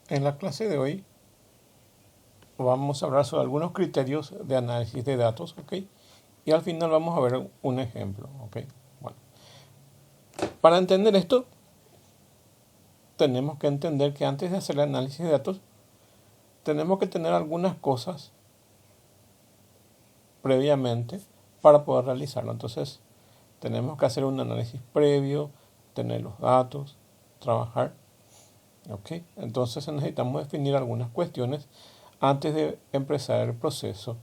En la clase de hoy vamos a hablar sobre algunos criterios de análisis de datos, ¿ok? Y al final vamos a ver un ejemplo, ¿ok? Bueno, para entender esto, tenemos que entender que antes de hacer el análisis de datos, tenemos que tener algunas cosas previamente para poder realizarlo. Entonces, tenemos que hacer un análisis previo, tener los datos, trabajar, ¿ok? Entonces necesitamos definir algunas cuestiones antes de empezar el proceso,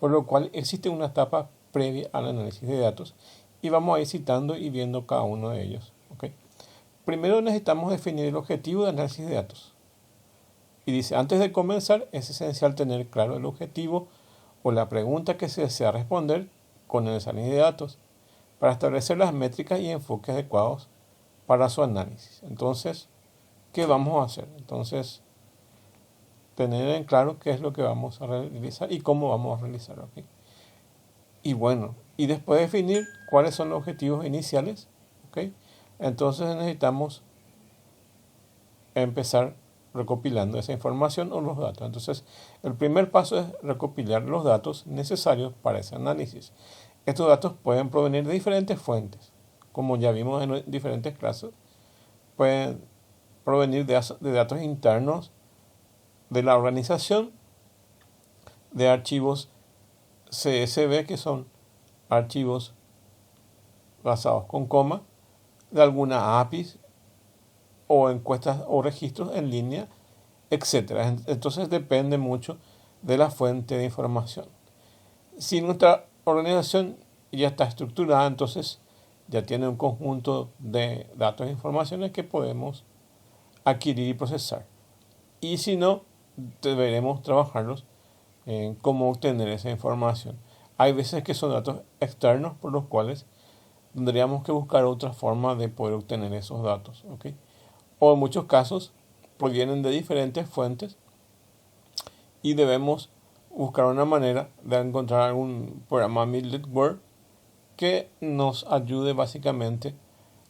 por lo cual existe una etapa previa al análisis de datos y vamos a ir citando y viendo cada uno de ellos. ¿Ok? Primero necesitamos definir el objetivo de análisis de datos. Y dice, antes de comenzar es esencial tener claro el objetivo o la pregunta que se desea responder con el análisis de datos para establecer las métricas y enfoques adecuados para su análisis. Entonces, ¿qué vamos a hacer? Entonces, tener en claro qué es lo que vamos a realizar y cómo vamos a realizarlo. ¿Okay? Y bueno, y después definir cuáles son los objetivos iniciales. ¿Okay? Entonces necesitamos empezar recopilando esa información o los datos. Entonces, el primer paso es recopilar los datos necesarios para ese análisis. Estos datos pueden provenir de diferentes fuentes, como ya vimos en diferentes clases. Pueden provenir de datos internos de la organización, de archivos CSV, que son archivos basados con coma, de alguna API o encuestas o registros en línea, etc. Entonces depende mucho de la fuente de información. Si nuestra organización ya está estructurada, entonces ya tiene un conjunto de datos e informaciones que podemos adquirir y procesar. Y si no, deberemos trabajarlos en cómo obtener esa información. Hay veces que son datos externos por los cuales tendríamos que buscar otra forma de poder obtener esos datos. ¿Okay? O en muchos casos provienen de diferentes fuentes y debemos buscar una manera de encontrar algún programa middleware que nos ayude básicamente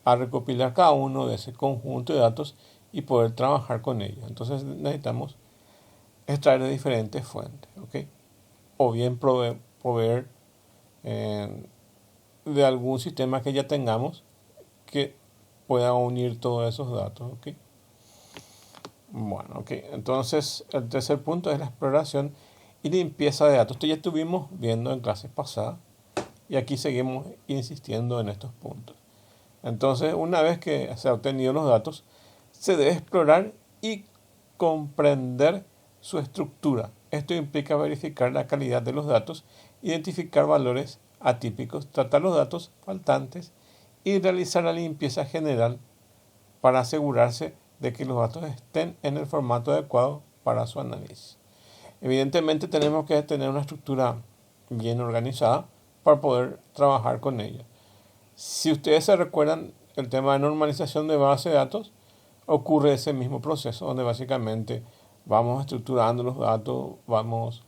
a recopilar cada uno de ese conjunto de datos y poder trabajar con ellos. Entonces necesitamos extraer de diferentes fuentes, ¿ok? O bien proveer de algún sistema que ya tengamos que pueda unir todos esos datos, ¿ok? Bueno, ok. Entonces, el tercer punto es la exploración y limpieza de datos. Esto ya estuvimos viendo en clases pasadas y aquí seguimos insistiendo en estos puntos. Entonces, una vez que se han obtenido los datos, se debe explorar y comprender su estructura. Esto implica verificar la calidad de los datos, identificar valores atípicos, tratar los datos faltantes y realizar la limpieza general para asegurarse de que los datos estén en el formato adecuado para su análisis. Evidentemente tenemos que tener una estructura bien organizada para poder trabajar con ella. Si ustedes se recuerdan el tema de normalización de base de datos, ocurre ese mismo proceso donde básicamente vamos estructurando los datos, vamos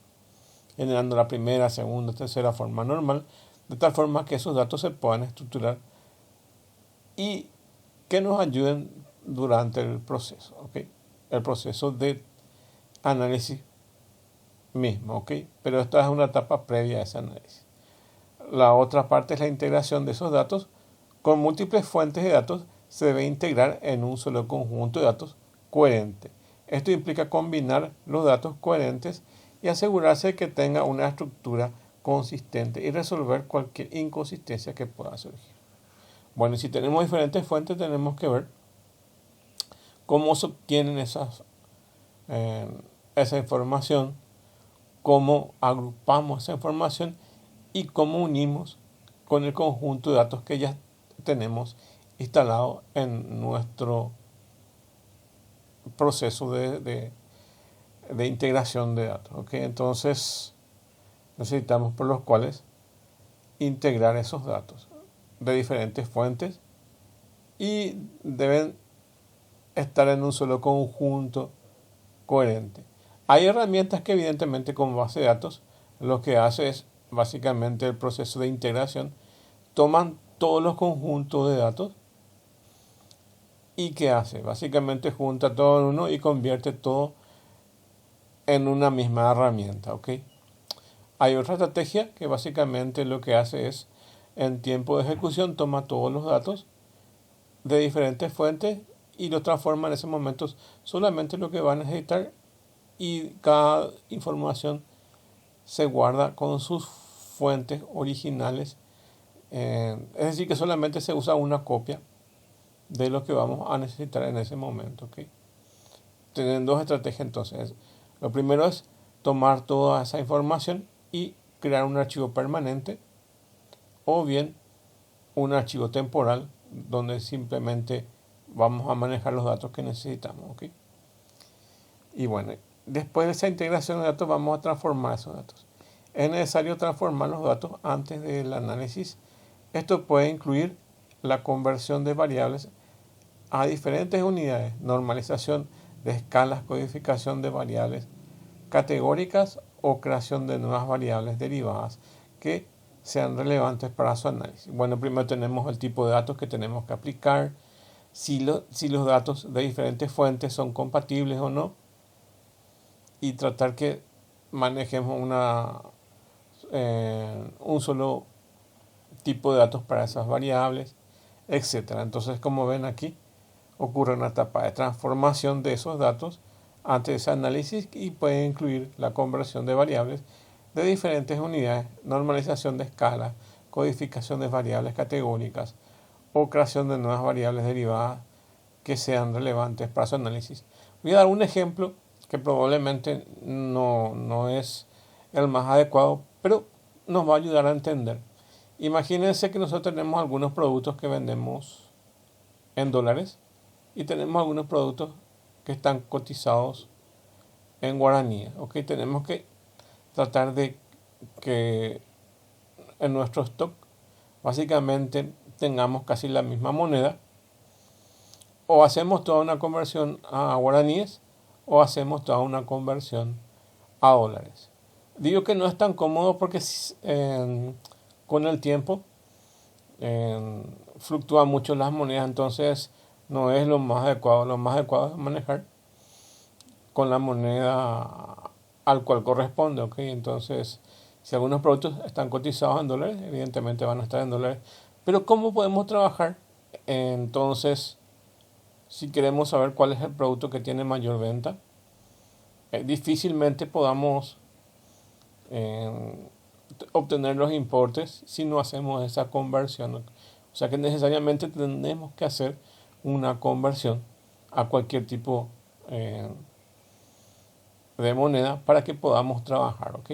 generando la primera, segunda, tercera forma normal, de tal forma que esos datos se puedan estructurar y que nos ayuden durante el proceso, ¿ok? El proceso de análisis mismo, ¿ok? Pero esta es una etapa previa a ese análisis. La otra parte es la integración de esos datos. Con múltiples fuentes de datos se debe integrar en un solo conjunto de datos coherente. Esto implica combinar los datos coherentes y asegurarse de que tenga una estructura consistente y resolver cualquier inconsistencia que pueda surgir. Bueno, y si tenemos diferentes fuentes, tenemos que ver cómo se obtienen esa información, cómo agrupamos esa información y cómo unimos con el conjunto de datos que ya tenemos instalado en nuestro proceso de integración de datos. ¿Okay? Entonces necesitamos por los cuales integrar esos datos de diferentes fuentes y deben estar en un solo conjunto coherente. Hay herramientas que evidentemente como base de datos lo que hace es básicamente el proceso de integración. Toman todos los conjuntos de datos ¿Y qué hace? Básicamente junta todo en uno y convierte todo en una misma herramienta, ¿ok? Hay otra estrategia que básicamente lo que hace es, en tiempo de ejecución, toma todos los datos de diferentes fuentes y los transforma en ese momento solamente lo que va a necesitar, y cada información se guarda con sus fuentes originales. Es decir, que solamente se usa una copia de lo que vamos a necesitar en ese momento, ¿ok? Tienen dos estrategias entonces. Lo primero es tomar toda esa información y crear un archivo permanente, o bien un archivo temporal donde simplemente vamos a manejar los datos que necesitamos, ¿ok? Y bueno, después de esa integración de datos vamos a transformar esos datos. Es necesario transformar los datos antes del análisis. Esto puede incluir la conversión de variables a diferentes unidades, normalización de escalas, codificación de variables categóricas o creación de nuevas variables derivadas que sean relevantes para su análisis. Bueno, primero tenemos el tipo de datos que tenemos que aplicar, si los datos de diferentes fuentes son compatibles o no, y tratar que manejemos un solo tipo de datos para esas variables, etcétera. Entonces, como ven aquí, ocurre una etapa de transformación de esos datos antes de ese análisis y puede incluir la conversión de variables de diferentes unidades, normalización de escalas, codificación de variables categóricas o creación de nuevas variables derivadas que sean relevantes para su análisis. Voy a dar un ejemplo que probablemente no es el más adecuado, pero nos va a ayudar a entender. Imagínense que nosotros tenemos algunos productos que vendemos en dólares y tenemos algunos productos que están cotizados en guaraníes. ¿Ok? Tenemos que tratar de que en nuestro stock básicamente tengamos casi la misma moneda. O hacemos toda una conversión a guaraníes o hacemos toda una conversión a dólares. Digo que no es tan cómodo porque con el tiempo fluctúan mucho las monedas, entonces no es lo más adecuado. Lo más adecuado es manejar con la moneda al cual corresponde, ¿ok? Entonces, si algunos productos están cotizados en dólares, evidentemente van a estar en dólares. Pero ¿cómo podemos trabajar? Entonces, si queremos saber cuál es el producto que tiene mayor venta, difícilmente podamos obtener los importes si no hacemos esa conversión. O sea que necesariamente tenemos que hacer una conversión a cualquier tipo de moneda para que podamos trabajar, ¿ok?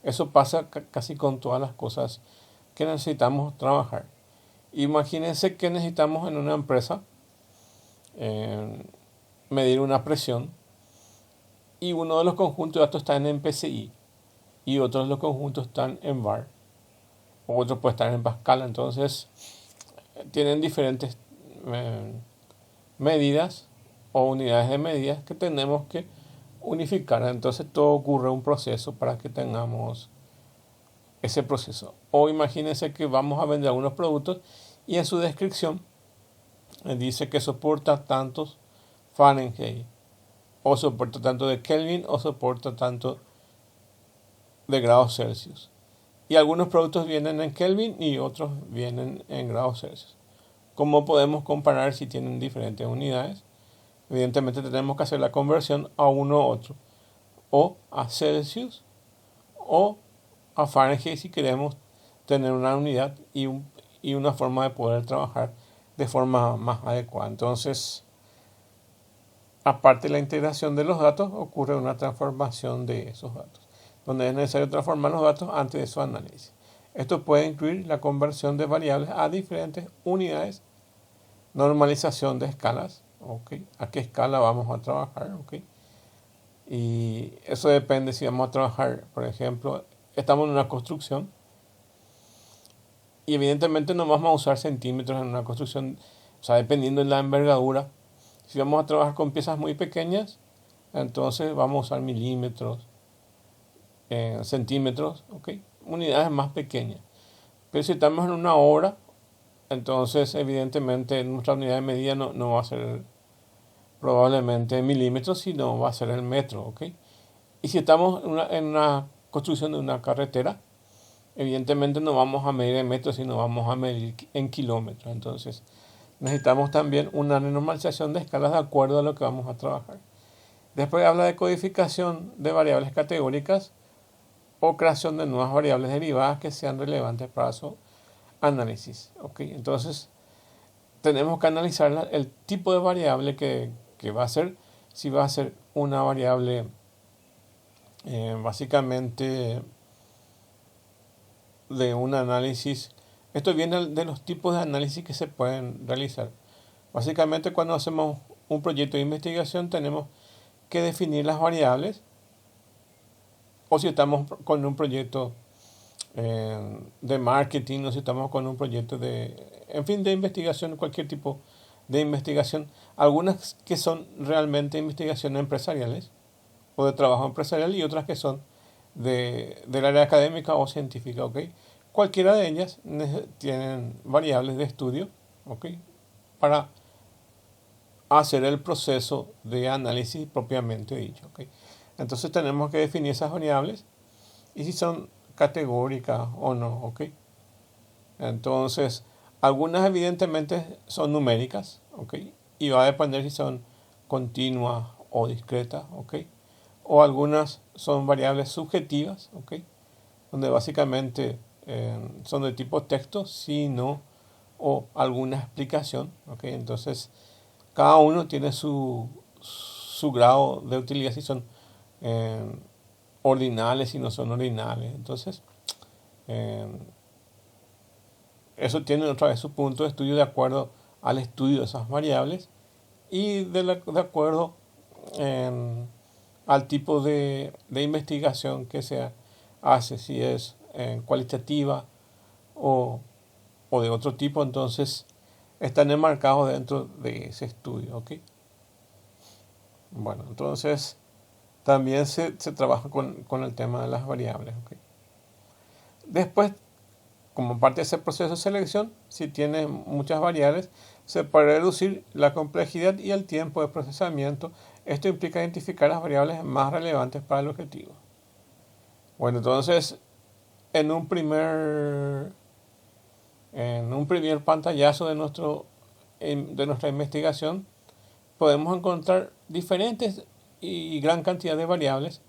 Eso pasa casi con todas las cosas que necesitamos trabajar. Imagínense que necesitamos en una empresa medir una presión y uno de los conjuntos de datos está en PCI y otros de los conjuntos están en VAR, o otros puede estar en Pascal. Entonces tienen diferentes medidas o unidades de medidas que tenemos que unificar. Entonces todo ocurre un proceso para que tengamos ese proceso. O imagínense que vamos a vender algunos productos y en su descripción dice que soporta tantos Fahrenheit, o soporta tanto de Kelvin, o soporta tanto de grados Celsius. Y algunos productos vienen en Kelvin y otros vienen en grados Celsius. ¿Cómo podemos comparar si tienen diferentes unidades? Evidentemente tenemos que hacer la conversión a uno u otro, o a Celsius o a Fahrenheit si queremos tener una unidad y una forma de poder trabajar de forma más adecuada. Entonces, aparte de la integración de los datos, ocurre una transformación de esos datos, donde es necesario transformar los datos antes de su análisis. Esto puede incluir la conversión de variables a diferentes unidades, normalización de escalas, ¿okay? ¿A qué escala vamos a trabajar? ¿Okay? Y eso depende si vamos a trabajar, por ejemplo, estamos en una construcción y evidentemente no vamos a usar centímetros en una construcción, o sea, dependiendo de la envergadura. Si vamos a trabajar con piezas muy pequeñas, entonces vamos a usar milímetros, centímetros, ¿ok? Unidades más pequeñas. Pero si estamos en una obra Entonces, evidentemente, nuestra unidad de medida no va a ser probablemente en milímetros, sino va a ser en metro, ¿ok? Y si estamos en una construcción de una carretera, evidentemente no vamos a medir en metros, sino vamos a medir en kilómetros. Entonces, necesitamos también una renormalización de escalas de acuerdo a lo que vamos a trabajar. Después habla de codificación de variables categóricas o creación de nuevas variables derivadas que sean relevantes para su análisis. ¿Okay? Entonces, tenemos que analizar el tipo de variable que va a ser, si va a ser una variable básicamente de un análisis. Esto viene de los tipos de análisis que se pueden realizar. Básicamente, cuando hacemos un proyecto de investigación, tenemos que definir las variables, o si estamos con un proyecto de marketing, o si estamos con un proyecto de investigación, cualquier tipo de investigación. Algunas que son realmente investigaciones empresariales o de trabajo empresarial y otras que son del área académica o científica, ¿ok? Cualquiera de ellas tienen variables de estudio, ¿ok? Para hacer el proceso de análisis propiamente dicho, ¿ok? Entonces tenemos que definir esas variables y si son categóricas o no, ¿ok? Entonces, algunas evidentemente son numéricas, ¿ok? Y va a depender si son continuas o discretas, ¿ok? O algunas son variables subjetivas, ¿ok? Donde básicamente son de tipo texto, sí, no, o alguna explicación, ¿ok? Entonces, cada uno tiene su grado de utilidad, si son ordinales, si no son ordinales. Entonces, eso tiene otra vez su punto de estudio de acuerdo al estudio de esas variables y de acuerdo al tipo de investigación que se hace, si es cualitativa o de otro tipo, entonces están enmarcados dentro de ese estudio, ¿ok? Bueno, entonces también se trabaja con el tema de las variables, ¿ok? Después, como parte de ese proceso de selección, si tiene muchas variables, se puede reducir la complejidad y el tiempo de procesamiento. Esto implica identificar las variables más relevantes para el objetivo. Bueno, entonces, en un primer pantallazo de nuestra investigación, podemos encontrar diferentes y gran cantidad de variables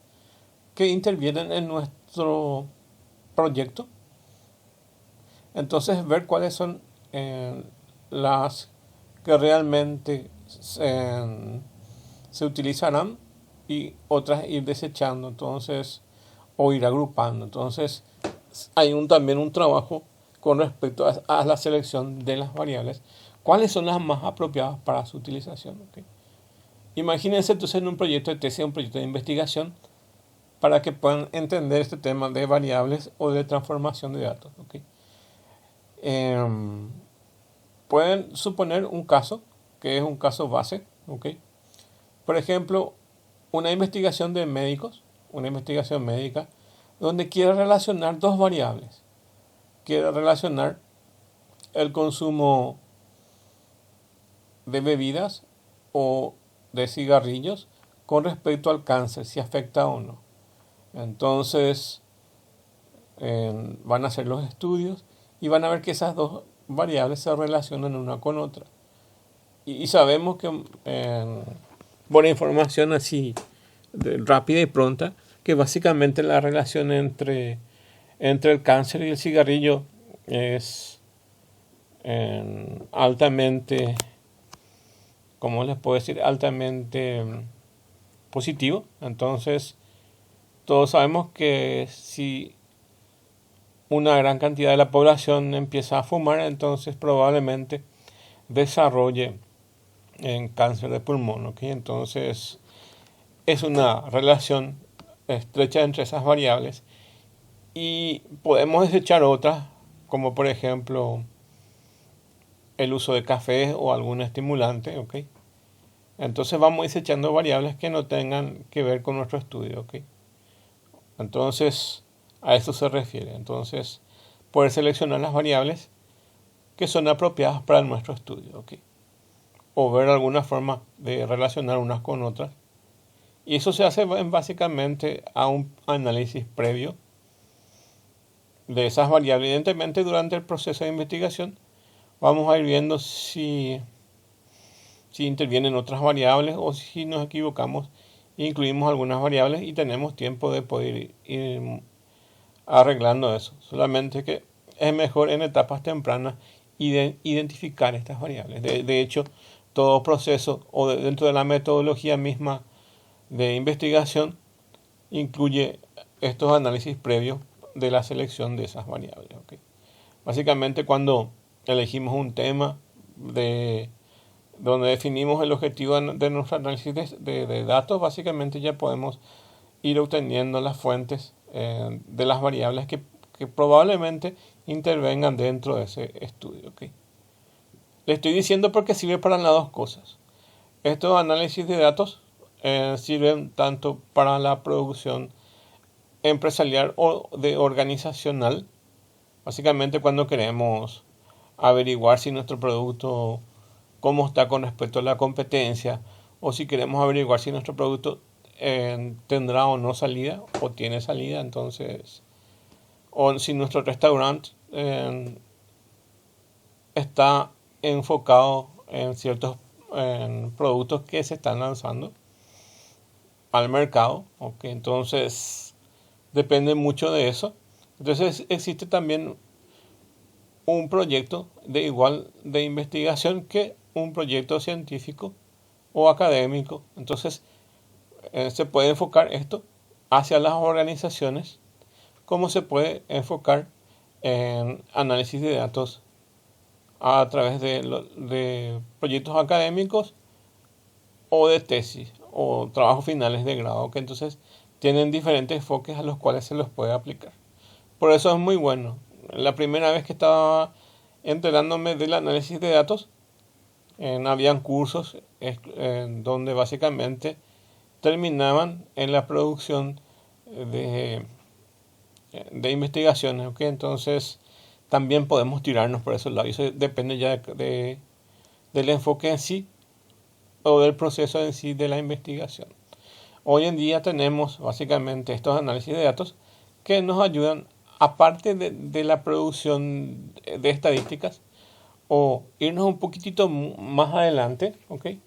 que intervienen en nuestro proyecto. Entonces, ver cuáles son las que realmente se utilizarán y otras ir desechando, entonces, o ir agrupando. Entonces, hay también un trabajo con respecto a la selección de las variables. ¿Cuáles son las más apropiadas para su utilización? ¿Okay? Imagínense entonces en un proyecto de tesis, un proyecto de investigación, para que puedan entender este tema de variables o de transformación de datos. ¿Okay? Pueden suponer un caso, que es un caso base. ¿Okay? Por ejemplo, una investigación de médicos, una investigación médica, donde quiere relacionar dos variables. Quiere relacionar el consumo de bebidas o de cigarrillos con respecto al cáncer, si afecta o no. Entonces, van a hacer los estudios y van a ver que esas dos variables se relacionan una con otra. Y sabemos que, por información así rápida y pronta, que básicamente la relación entre el cáncer y el cigarrillo es altamente, ¿cómo les puedo decir? Altamente positivo. Entonces, todos sabemos que si una gran cantidad de la población empieza a fumar, entonces probablemente desarrolle cáncer de pulmón, ¿ok? Entonces, es una relación estrecha entre esas variables y podemos desechar otras, como por ejemplo el uso de café o algún estimulante, ¿ok? Entonces vamos desechando variables que no tengan que ver con nuestro estudio, ¿ok? Entonces, a eso se refiere. Entonces, poder seleccionar las variables que son apropiadas para nuestro estudio, ¿ok? O ver alguna forma de relacionar unas con otras. Y eso se hace básicamente a un análisis previo de esas variables. Evidentemente, durante el proceso de investigación vamos a ir viendo si intervienen otras variables o si nos equivocamos, incluimos algunas variables y tenemos tiempo de poder ir arreglando eso. Solamente que es mejor en etapas tempranas identificar estas variables. De hecho, todo proceso o dentro de la metodología misma de investigación incluye estos análisis previos de la selección de esas variables. ¿Okay? Básicamente, cuando elegimos un tema donde definimos el objetivo de nuestro análisis de datos, básicamente ya podemos ir obteniendo las fuentes de las variables que probablemente intervengan dentro de ese estudio. ¿Okay? Le estoy diciendo porque sirve para las dos cosas. Estos análisis de datos sirven tanto para la producción empresarial o organizacional. Básicamente cuando queremos averiguar si nuestro producto cómo está con respecto a la competencia, o si queremos averiguar si nuestro producto tendrá o no salida o tiene salida, entonces, o si nuestro restaurante está enfocado en ciertos productos que se están lanzando al mercado. ¿Okay? Entonces depende mucho de eso. Entonces existe también un proyecto de investigación que un proyecto científico o académico. Entonces se puede enfocar esto hacia las organizaciones, como se puede enfocar en análisis de datos a través de proyectos académicos o de tesis o trabajos finales de grado, que entonces tienen diferentes enfoques a los cuales se los puede aplicar. Por eso es muy bueno. La primera vez que estaba enterándome del análisis de datos, habían cursos donde básicamente terminaban en la producción de investigaciones. ¿Okay? Entonces también podemos tirarnos por ese lado. Y eso depende ya del enfoque en sí o del proceso en sí de la investigación. Hoy en día tenemos básicamente estos análisis de datos que nos ayudan, aparte de la producción de estadísticas, o irnos un poquitito más adelante, ¿okay?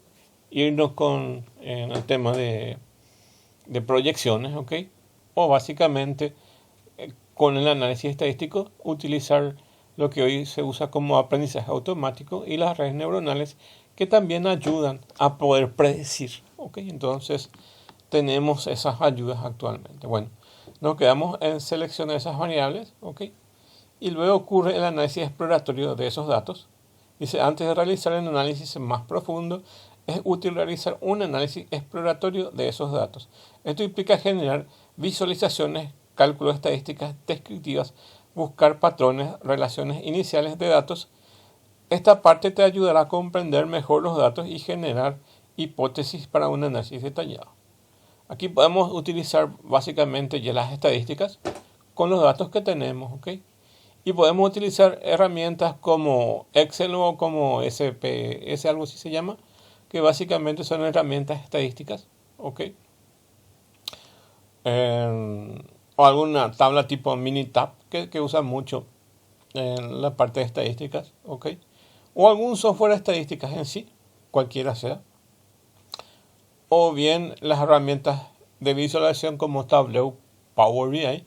Irnos con el tema de proyecciones, ¿okay? O básicamente con el análisis estadístico utilizar lo que hoy se usa como aprendizaje automático y las redes neuronales, que también ayudan a poder predecir. ¿Okay? Entonces tenemos esas ayudas actualmente. Bueno, nos quedamos en seleccionar esas variables, ¿okay? Y luego ocurre el análisis exploratorio de esos datos. Dice, antes de realizar el análisis más profundo, es útil realizar un análisis exploratorio de esos datos. Esto implica generar visualizaciones, cálculos estadísticas descriptivas, buscar patrones, relaciones iniciales de datos. Esta parte te ayudará a comprender mejor los datos y generar hipótesis para un análisis detallado. Aquí podemos utilizar básicamente ya las estadísticas con los datos que tenemos, ¿ok? Y podemos utilizar herramientas como Excel o como SPS, algo así se llama, que básicamente son herramientas estadísticas, ¿ok? O alguna tabla tipo Minitab que usa mucho en la parte de estadísticas, ¿ok? O algún software de estadísticas en sí, cualquiera sea. O bien las herramientas de visualización como Tableau, Power BI,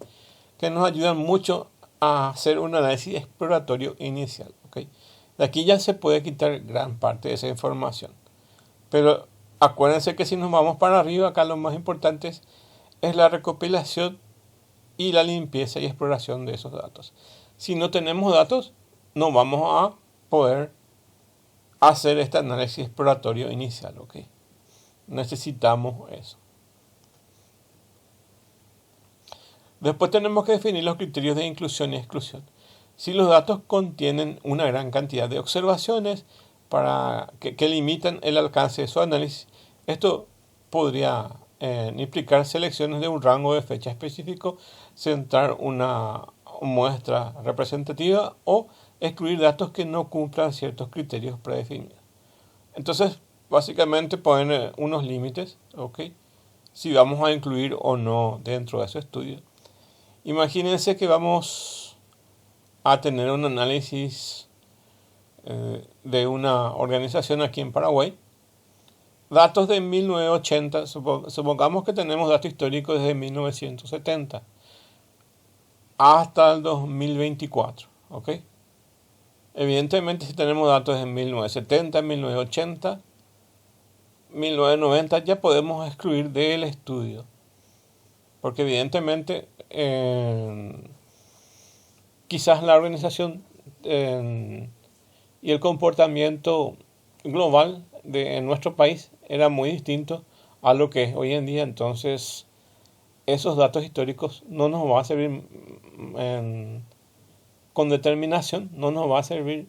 que nos ayudan mucho a hacer un análisis exploratorio inicial. ¿Okay? De aquí ya se puede quitar gran parte de esa información. Pero acuérdense que si nos vamos para arriba, acá lo más importante es la recopilación y la limpieza y exploración de esos datos. Si no tenemos datos, no vamos a poder hacer este análisis exploratorio inicial. ¿Okay? Necesitamos eso. Después tenemos que definir los criterios de inclusión y exclusión. Si los datos contienen una gran cantidad de observaciones que limitan el alcance de su análisis, esto podría implicar selecciones de un rango de fecha específico, centrar una muestra representativa o excluir datos que no cumplan ciertos criterios predefinidos. Entonces, básicamente ponen unos límites, ¿ok? Si vamos a incluir o no dentro de ese estudio. Imagínense que vamos a tener un análisis de una organización aquí en Paraguay. Datos de 1980, supongamos que tenemos datos históricos desde 1970 hasta el 2024, ¿ok? Evidentemente, si tenemos datos de 1970, 1980, 1990, ya podemos excluir del estudio. Porque evidentemente, quizás la organización y el comportamiento global en nuestro país era muy distinto a lo que es hoy en día. Entonces, esos datos históricos no nos van a servir con determinación, no nos va a servir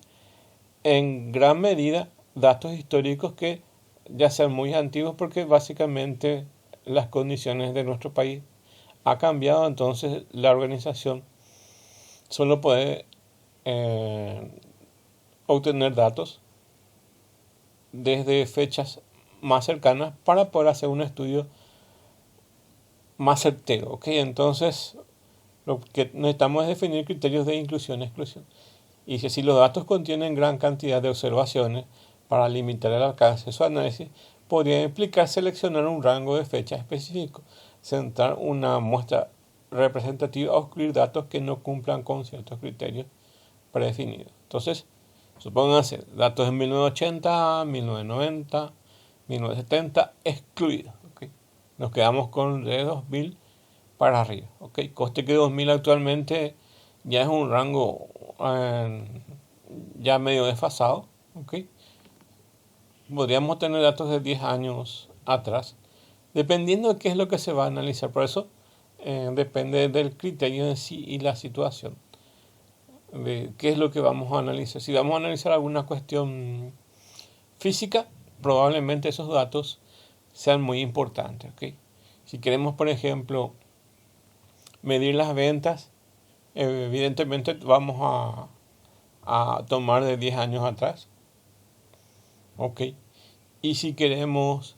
en gran medida datos históricos que ya sean muy antiguos, porque básicamente las condiciones de nuestro país ha cambiado. Entonces la organización solo puede obtener datos desde fechas más cercanas para poder hacer un estudio más certero, ¿ok? Entonces lo que necesitamos es definir criterios de inclusión y exclusión. Y si los datos contienen gran cantidad de observaciones para limitar el alcance de su análisis, podría implicar seleccionar un rango de fecha específico, centrar una muestra representativa o excluir datos que no cumplan con ciertos criterios predefinidos. Entonces, supónganse datos de 1980, 1990, 1970 excluidos. ¿Okay? Nos quedamos con de 2000 para arriba. ¿Okay? Coste que 2000 actualmente ya es un rango ya medio desfasado. ¿Okay? Podríamos tener datos de 10 años atrás, dependiendo de qué es lo que se va a analizar. Por eso depende del criterio en sí y la situación, de qué es lo que vamos a analizar. Si vamos a analizar alguna cuestión física, probablemente esos datos sean muy importantes. ¿Okay? Si queremos, por ejemplo, medir las ventas, evidentemente vamos a tomar de 10 años atrás. ¿Ok? Y si queremos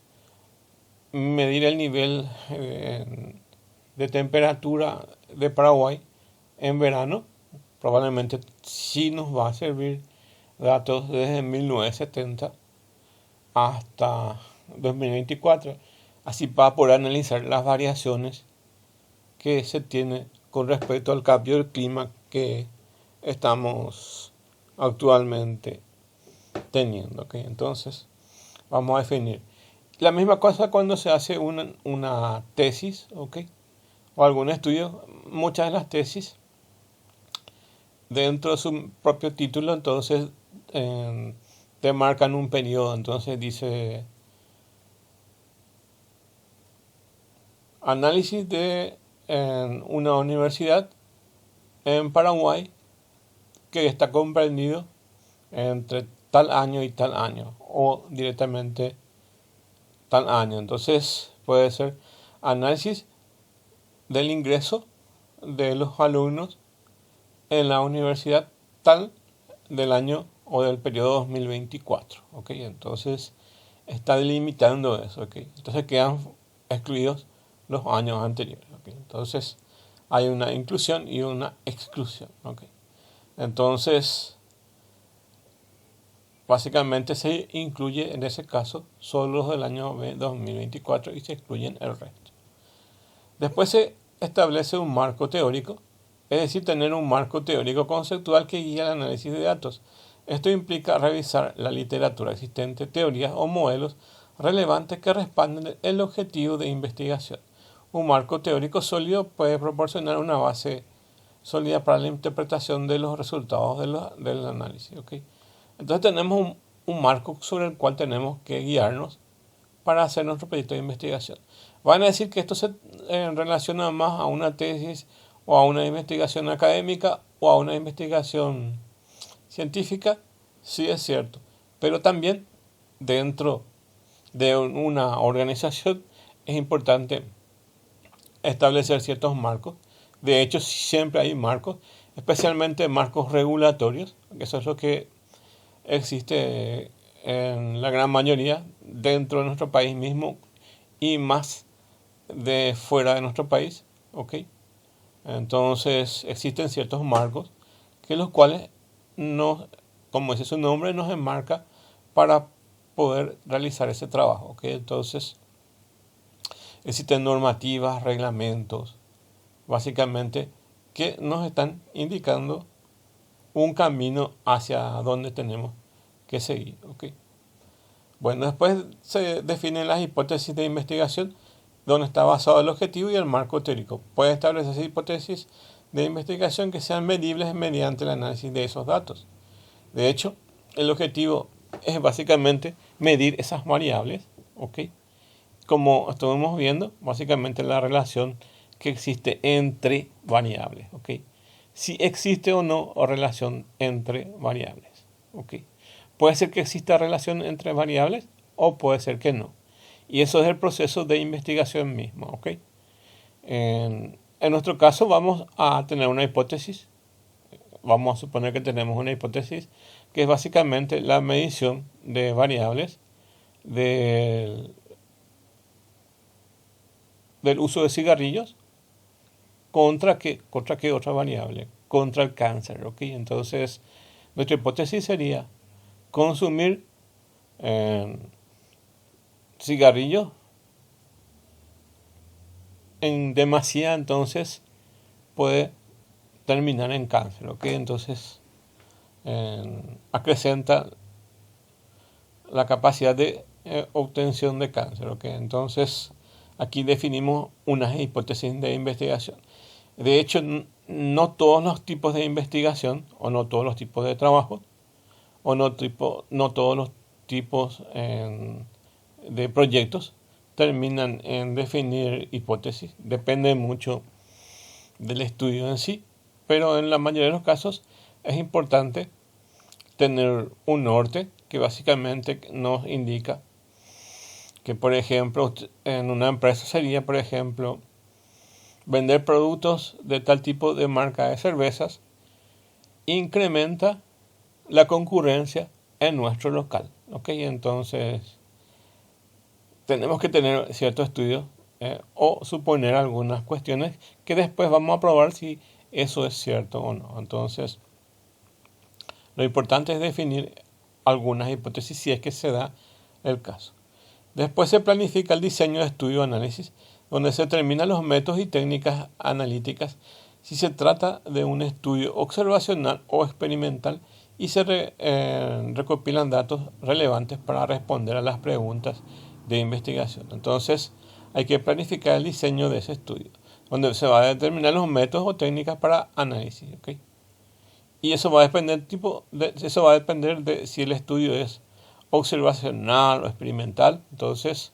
medir el nivel de temperatura de Paraguay en verano, probablemente sí nos va a servir datos desde 1970 hasta 2024, así para poder analizar las variaciones que se tiene con respecto al cambio del clima que estamos actualmente teniendo. ¿Okay? Entonces, vamos a definir. La misma cosa cuando se hace una tesis, ¿okay? O algún estudio. Muchas de las tesis, dentro de su propio título, entonces te marcan un periodo. Entonces dice análisis de una universidad en Paraguay que está comprendido entre tal año y tal año, o directamente tal año. Entonces puede ser análisis del ingreso de los alumnos en la universidad tal del año o del periodo 2024. ¿Okay? Entonces está delimitando eso. ¿Okay? Entonces quedan excluidos los años anteriores. ¿Okay? Entonces hay una inclusión y una exclusión. ¿Okay? Entonces, básicamente se incluye en ese caso solo los del año 2024 y se excluyen el resto. Después se establece un marco teórico, es decir, tener un marco teórico conceptual que guía el análisis de datos. Esto implica revisar la literatura existente, teorías o modelos relevantes que respalden el objetivo de investigación. Un marco teórico sólido puede proporcionar una base sólida para la interpretación de los resultados del análisis. ¿Okay? Entonces tenemos un marco sobre el cual tenemos que guiarnos para hacer nuestro proyecto de investigación. Van a decir que esto se relaciona más a una tesis o a una investigación académica o a una investigación científica. Sí, es cierto. Pero también dentro de una organización es importante establecer ciertos marcos. De hecho, siempre hay marcos. especialmente marcos regulatorios, que eso es lo que existe en la gran mayoría dentro de nuestro país mismo y más de fuera de nuestro país, ¿ok? Entonces existen ciertos marcos que los cuales nos, como dice su nombre, nos enmarca para poder realizar ese trabajo, ¿ok? Entonces existen normativas, reglamentos, básicamente que nos están indicando un camino hacia donde tenemos que seguir, ¿ok? Bueno, después se definen las hipótesis de investigación, donde está basado el objetivo y el marco teórico. Puede establecerse hipótesis de investigación que sean medibles mediante el análisis de esos datos. De hecho, el objetivo es básicamente medir esas variables, ¿ok? Como estuvimos viendo, básicamente la relación que existe entre variables, ¿ok? Si existe o no relación entre variables, ¿ok? Puede ser que exista relación entre variables o puede ser que no. Y eso es el proceso de investigación mismo, ¿ok? En nuestro caso vamos a tener una hipótesis. Vamos a suponer que tenemos una hipótesis que es básicamente la medición de variables del uso de cigarrillos contra qué otra variable, contra el cáncer, ¿ok? Entonces, nuestra hipótesis sería consumir cigarrillos en demasía, entonces puede terminar en cáncer, ¿ok? Entonces, acrecenta la capacidad de obtención de cáncer, ¿ok? Entonces, aquí definimos unas hipótesis de investigación. De hecho, no todos los tipos de investigación, o no todos los tipos de trabajo, o no todos los tipos de proyectos terminan en definir hipótesis. Depende mucho del estudio en sí, pero en la mayoría de los casos es importante tener un norte que básicamente nos indica que, por ejemplo, en una empresa sería, por ejemplo, vender productos de tal tipo de marca de cervezas incrementa la concurrencia en nuestro local, ¿ok? Entonces tenemos que tener cierto estudio o suponer algunas cuestiones que después vamos a probar si eso es cierto o no. Entonces, lo importante es definir algunas hipótesis si es que se da el caso. Después se planifica el diseño de estudio o análisis, donde se determinan los métodos y técnicas analíticas si se trata de un estudio observacional o experimental y se recopilan datos relevantes para responder a las preguntas de investigación. Entonces, hay que planificar el diseño de ese estudio, donde se va a determinar los métodos o técnicas para análisis, ¿ok? Y eso va a depender de si el estudio es observacional o experimental. Entonces,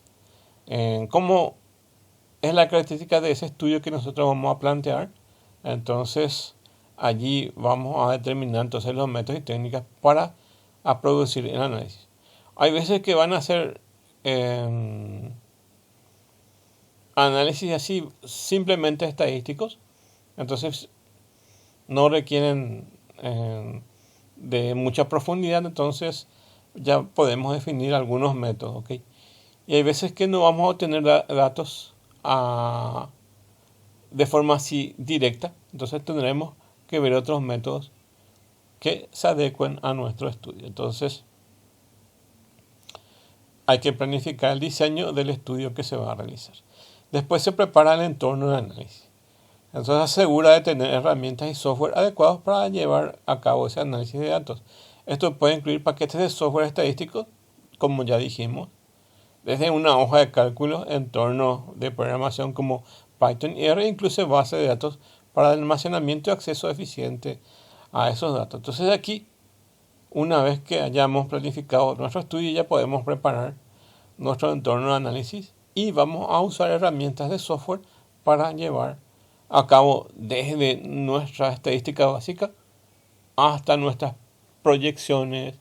¿cómo es la característica de ese estudio que nosotros vamos a plantear? Entonces, allí vamos a determinar entonces los métodos y técnicas para producir el análisis. Hay veces que van a hacer análisis así simplemente estadísticos, entonces no requieren de mucha profundidad, entonces ya podemos definir algunos métodos, ¿ok? Y hay veces que no vamos a obtener datos de forma así directa, entonces tendremos que ver otros métodos que se adecuen a nuestro estudio. Entonces, hay que planificar el diseño del estudio que se va a realizar. Después se prepara el entorno de análisis. Entonces asegura de tener herramientas y software adecuados para llevar a cabo ese análisis de datos. Esto puede incluir paquetes de software estadístico, como ya dijimos, desde una hoja de cálculo, entornos de programación como Python y R, incluso base de datos para el almacenamiento y acceso eficiente a esos datos. Entonces aquí, una vez que hayamos planificado nuestro estudio, ya podemos preparar nuestro entorno de análisis y vamos a usar herramientas de software para llevar a cabo desde nuestra estadística básica hasta nuestras proyecciones,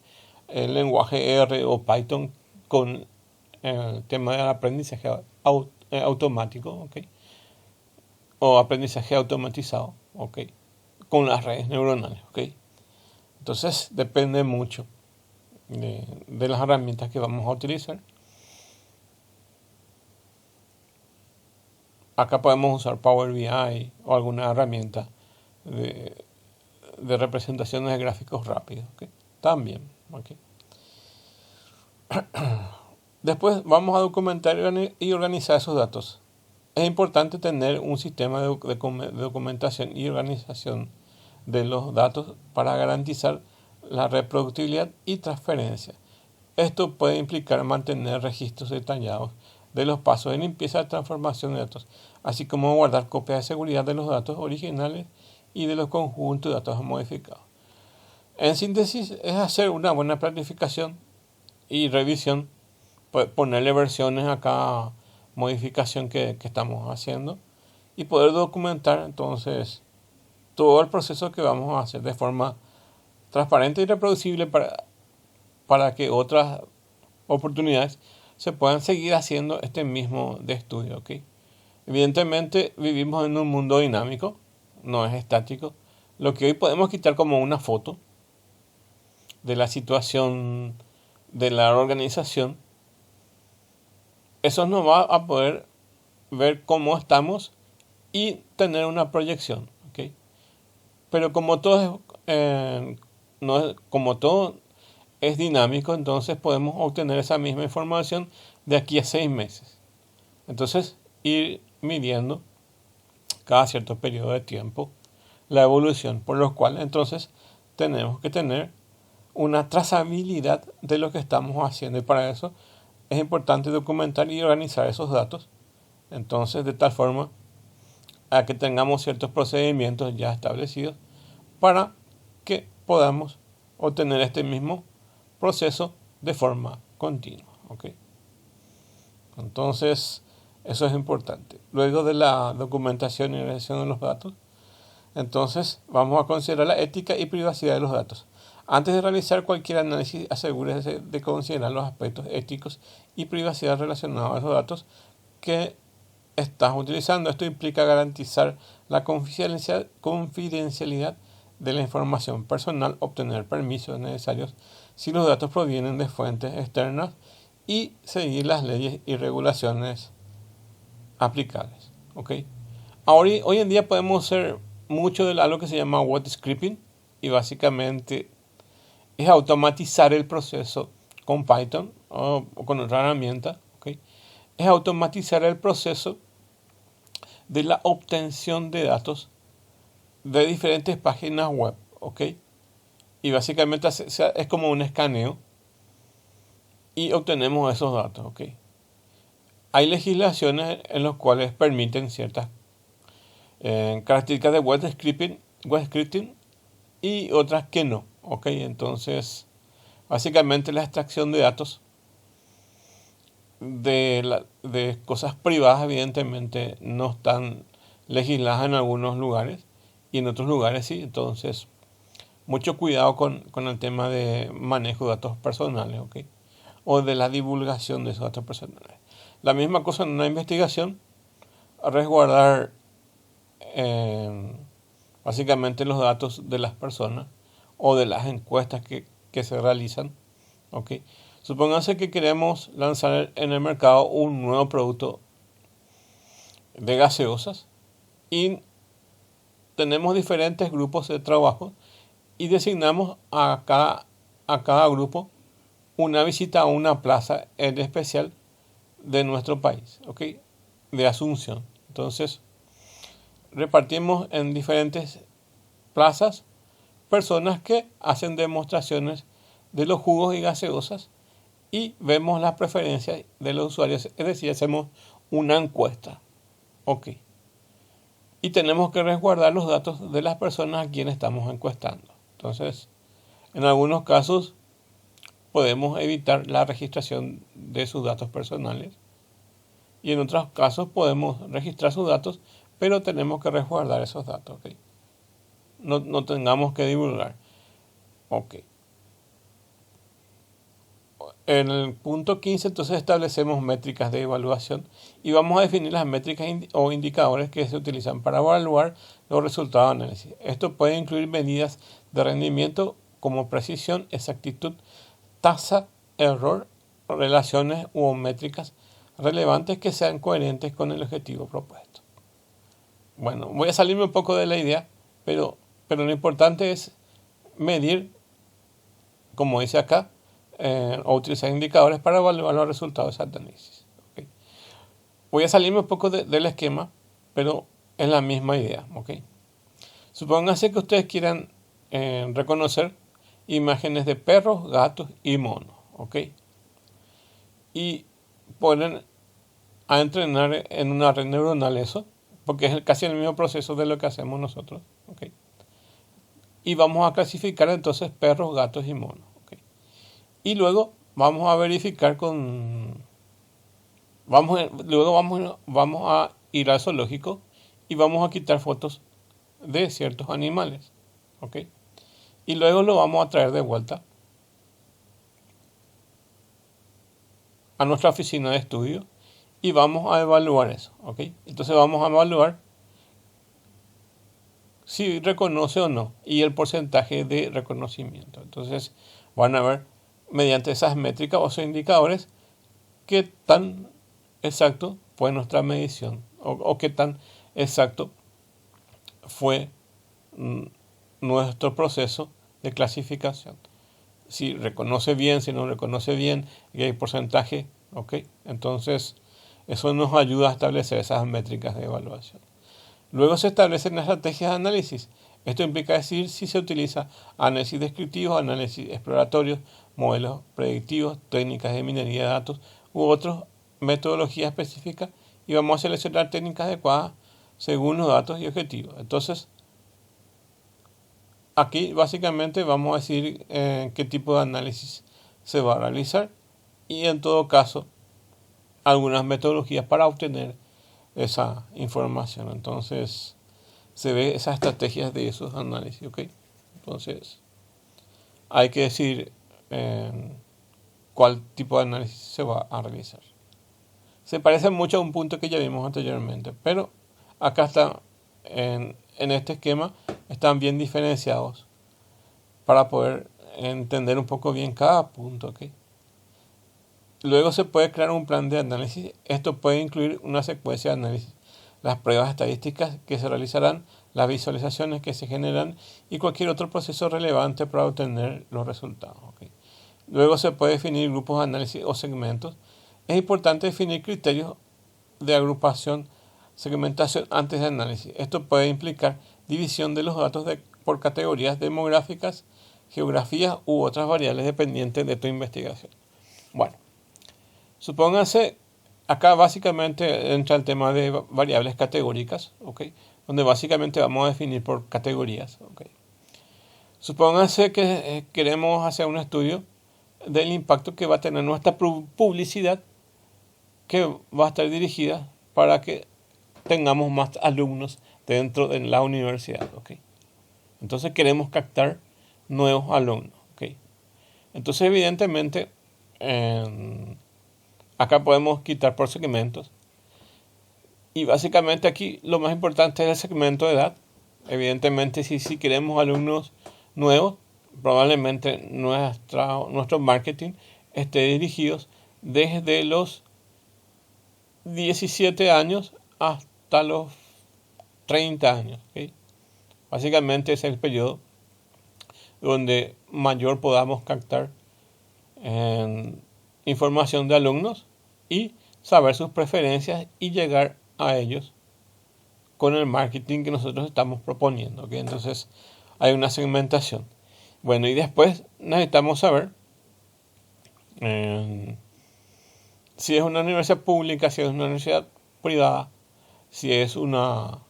el lenguaje R o Python con el tema del aprendizaje automático, ¿ok? O aprendizaje automatizado, ¿ok? con las redes neuronales, ¿ok? Entonces depende mucho de las herramientas que vamos a utilizar. Acá podemos usar Power BI o alguna herramienta de representaciones de gráficos rápidos, ¿ok? También, ¿ok? Después vamos a documentar y organizar esos datos. Es importante tener un sistema de documentación y organización de los datos para garantizar la reproductibilidad y transferencia. Esto puede implicar mantener registros detallados de los pasos de limpieza y transformación de datos, así como guardar copias de seguridad de los datos originales y de los conjuntos de datos modificados. En síntesis, es hacer una buena planificación y revisión, ponerle versiones a cada modificación que estamos haciendo y poder documentar entonces todo el proceso que vamos a hacer de forma transparente y reproducible para que otras oportunidades se puedan seguir haciendo este mismo de estudio, ¿ok? Evidentemente vivimos en un mundo dinámico, no es estático. Lo que hoy podemos quitar como una foto de la situación de la organización, eso nos va a poder ver cómo estamos y tener una proyección, ¿ok? Pero como todo como todo es dinámico, entonces podemos obtener esa misma información de aquí a 6 meses. Entonces, ir midiendo cada cierto periodo de tiempo la evolución, por lo cual entonces tenemos que tener una trazabilidad de lo que estamos haciendo, y para eso es importante documentar y organizar esos datos, entonces de tal forma a que tengamos ciertos procedimientos ya establecidos para que podamos obtener este mismo proceso de forma continua, ¿ok? Entonces, eso es importante. Luego de la documentación y organización de los datos, entonces vamos a considerar la ética y privacidad de los datos. Antes de realizar cualquier análisis, asegúrese de considerar los aspectos éticos y privacidad relacionados a los datos que estás utilizando. Esto implica garantizar la confidencialidad de la información personal, obtener permisos necesarios si los datos provienen de fuentes externas y seguir las leyes y regulaciones aplicables, ¿ok? Hoy en día podemos hacer mucho de algo que se llama web scripting, y básicamente es automatizar el proceso con Python o con otra herramienta, ¿ok? Es automatizar el proceso de la obtención de datos de diferentes páginas web, ¿ok? Y básicamente es como un escaneo y obtenemos esos datos, ¿ok? Hay legislaciones en las cuales permiten ciertas características de web scripting y otras que no, ¿ok? Entonces, básicamente la extracción de datos de cosas privadas evidentemente no están legisladas en algunos lugares y en otros lugares sí. Entonces, mucho cuidado con el tema de manejo de datos personales, ¿ok? O de la divulgación de esos datos personales. La misma cosa en una investigación, resguardar básicamente los datos de las personas o de las encuestas que se realizan, ¿ok? Supónganse que queremos lanzar en el mercado un nuevo producto de gaseosas y tenemos diferentes grupos de trabajo y designamos a cada grupo una visita a una plaza en especial de nuestro país, ¿ok? De Asunción. Entonces, repartimos en diferentes plazas personas que hacen demostraciones de los jugos y gaseosas y vemos las preferencias de los usuarios, es decir, hacemos una encuesta, ¿ok? Y tenemos que resguardar los datos de las personas a quienes estamos encuestando. Entonces, en algunos casos podemos evitar la registración de sus datos personales y en otros casos podemos registrar sus datos, pero tenemos que resguardar esos datos, ¿ok? No tengamos que divulgar, ¿ok? En el punto 15 entonces establecemos métricas de evaluación y vamos a definir las métricas o indicadores que se utilizan para evaluar los resultados de análisis. Esto puede incluir medidas de rendimiento como precisión, exactitud, tasa, error, relaciones u métricas relevantes que sean coherentes con el objetivo propuesto. Bueno, voy a salirme un poco de la idea, pero lo importante es medir, como dice acá, o utilizar indicadores para evaluar los resultados de ese análisis. ¿Okay? Voy a salirme un poco del esquema, pero es la misma idea. ¿Okay? Supónganse que ustedes quieran reconocer imágenes de perros, gatos y monos. ¿Okay? Y ponen a entrenar en una red neuronal eso, porque es casi el mismo proceso de lo que hacemos nosotros. ¿Okay? Y vamos a clasificar entonces perros, gatos y monos. ¿Okay? Y luego vamos a verificar vamos a ir al zoológico y vamos a quitar fotos de ciertos animales. ¿Okay? Y luego lo vamos a traer de vuelta a nuestra oficina de estudio y vamos a evaluar eso. ¿Okay? Entonces vamos a evaluar si reconoce o no y el porcentaje de reconocimiento. Entonces van a ver mediante esas métricas o esos indicadores qué tan exacto fue nuestra medición o qué tan exacto fue nuestro proceso de clasificación. Si reconoce bien, si no reconoce bien, y hay porcentaje, ¿ok? Entonces eso nos ayuda a establecer esas métricas de evaluación. Luego se establecen estrategias de análisis. Esto implica decir si se utiliza análisis descriptivos, análisis exploratorios, modelos predictivos, técnicas de minería de datos u otras metodologías específicas y vamos a seleccionar técnicas adecuadas según los datos y objetivos. Entonces, aquí básicamente vamos a decir qué tipo de análisis se va a realizar y en todo caso algunas metodologías para obtener esa información. Entonces se ve esas estrategias de esos análisis, ¿ok? Entonces hay que decir cuál tipo de análisis se va a realizar. Se parece mucho a un punto que ya vimos anteriormente, pero acá está en este esquema están bien diferenciados para poder entender un poco bien cada punto, ¿ok? Luego se puede crear un plan de análisis. Esto puede incluir una secuencia de análisis, las pruebas estadísticas que se realizarán, las visualizaciones que se generan y cualquier otro proceso relevante para obtener los resultados. ¿Okay? Luego se puede definir grupos de análisis o segmentos. Es importante definir criterios de agrupación, segmentación antes de análisis. Esto puede implicar división de los datos por categorías demográficas, geografías u otras variables dependientes de tu investigación. Bueno. Supónganse, acá básicamente entra el tema de variables categóricas, ¿okay? Donde básicamente vamos a definir por categorías. ¿Okay? Supónganse que queremos hacer un estudio del impacto que va a tener nuestra publicidad que va a estar dirigida para que tengamos más alumnos dentro de la universidad. ¿Okay? Entonces queremos captar nuevos alumnos. ¿Okay? Entonces evidentemente acá podemos quitar por segmentos. Y básicamente aquí lo más importante es el segmento de edad. Evidentemente si queremos alumnos nuevos, probablemente nuestro marketing esté dirigido desde los 17 años hasta los 30 años. ¿Okay? Básicamente ese es el periodo donde mayor podamos captar información de alumnos y saber sus preferencias y llegar a ellos con el marketing que nosotros estamos proponiendo. ¿Okay? Entonces hay una segmentación. Bueno, y después necesitamos saber si es una universidad pública, si es una universidad privada, si es una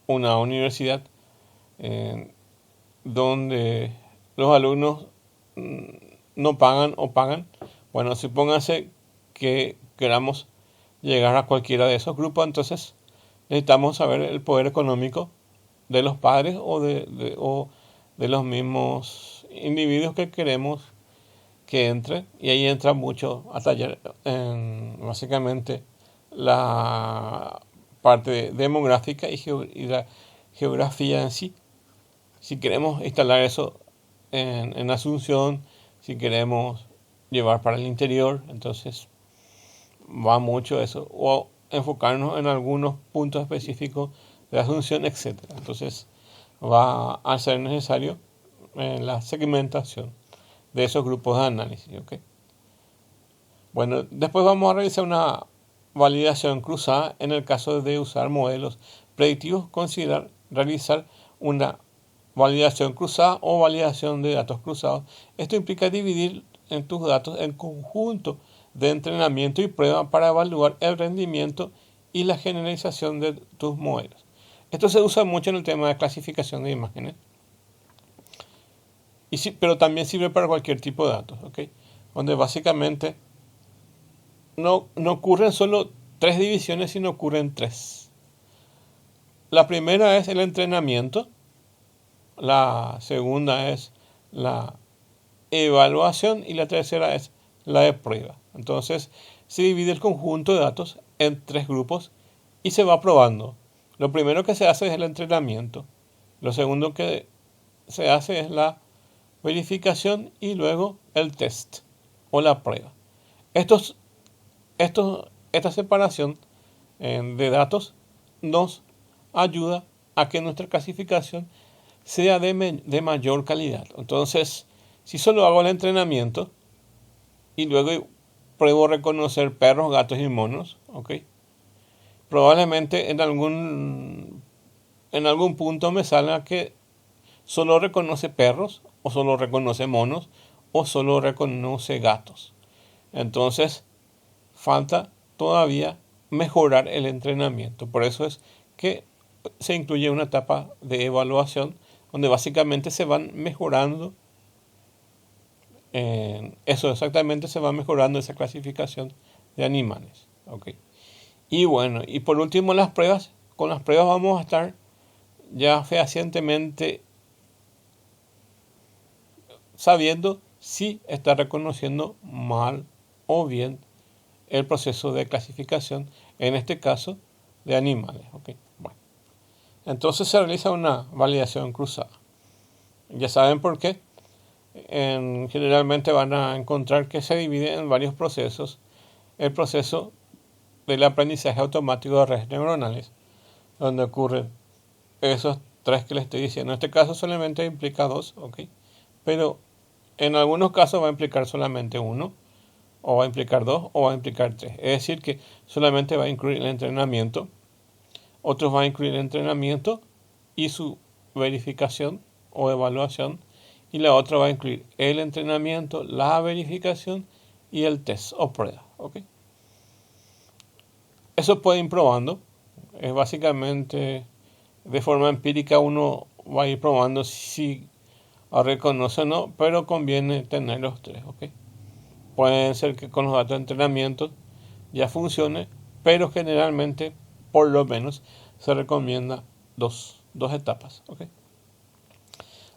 universidad donde los alumnos no pagan o pagan. Bueno, supónganse que queramos llegar a cualquiera de esos grupos, entonces necesitamos saber el poder económico de los padres o de los mismos individuos que queremos que entren, y ahí entra mucho a tallar básicamente la parte demográfica y la geografía en sí. Si queremos instalar eso en Asunción, si queremos llevar para el interior, entonces va mucho eso, o enfocarnos en algunos puntos específicos de Asunción, etc. Entonces va a ser necesario la segmentación de esos grupos de análisis. ¿Okay? Bueno, después vamos a realizar una validación cruzada en el caso de usar modelos predictivos, considerar realizar una validación cruzada o validación de datos cruzados. Esto implica dividir en tus datos en conjunto de entrenamiento y prueba para evaluar el rendimiento y la generalización de tus modelos. Esto se usa mucho en el tema de clasificación de imágenes, pero también sirve para cualquier tipo de datos, ¿okay? Donde básicamente no ocurren solo 3 divisiones, sino ocurren 3. La primera es el entrenamiento, la segunda es la evaluación y la tercera es la de prueba. Entonces se divide el conjunto de datos en 3 grupos y se va probando. Lo primero que se hace es el entrenamiento, lo segundo que se hace es la verificación y luego el test o la prueba. Esta separación de datos nos ayuda a que nuestra clasificación sea de mayor calidad. Entonces, si solo hago el entrenamiento y luego pruebo a reconocer perros, gatos y monos, ¿okay? Probablemente en algún punto me salga que solo reconoce perros, o solo reconoce monos, o solo reconoce gatos. Entonces, falta todavía mejorar el entrenamiento. Por eso es que se incluye una etapa de evaluación donde básicamente se van mejorando se va mejorando esa clasificación de animales. ¿Okay? Y bueno, y por último las pruebas. Con las pruebas vamos a estar ya fehacientemente sabiendo si está reconociendo mal o bien el proceso de clasificación, en este caso de animales. ¿Okay? Bueno, entonces se realiza una validación cruzada. Ya saben por qué. Generalmente van a encontrar que se divide en varios procesos. El proceso del aprendizaje automático de redes neuronales, donde ocurren esos 3 que les estoy diciendo. En este caso solamente implica 2, ¿okay? Pero en algunos casos va a implicar solamente 1, o va a implicar 2, o va a implicar 3. Es decir, que solamente va a incluir el entrenamiento. Otros van a incluir el entrenamiento y su verificación o evaluación. Y la otra va a incluir el entrenamiento, la verificación y el test o prueba. ¿Okay? Eso puede ir probando. Es básicamente de forma empírica uno va a ir probando si reconoce o no, pero conviene tener los 3. ¿Okay? Puede ser que con los datos de entrenamiento ya funcione, pero generalmente, por lo menos, se recomienda dos etapas. ¿Okay?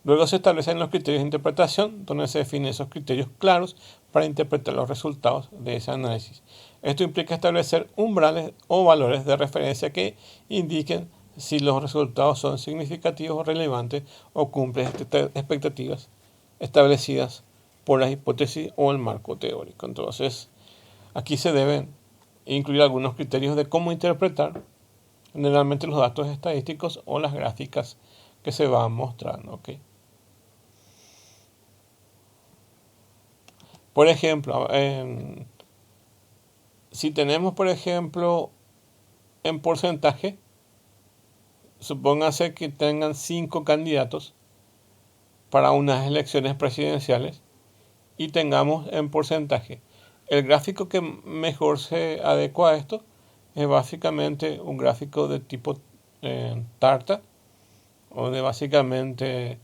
Luego se establecen los criterios de interpretación, donde se definen esos criterios claros para interpretar los resultados de ese análisis. Esto implica establecer umbrales o valores de referencia que indiquen si los resultados son significativos o relevantes o cumplen expectativas establecidas por la hipótesis o el marco teórico. Entonces, aquí se deben incluir algunos criterios de cómo interpretar generalmente los datos estadísticos o las gráficas que se van mostrando. ¿Okay? Por ejemplo, si tenemos, por ejemplo, en porcentaje, supóngase que tengan 5 candidatos para unas elecciones presidenciales y tengamos en porcentaje. El gráfico que mejor se adecua a esto es básicamente un gráfico de tipo tarta, donde básicamente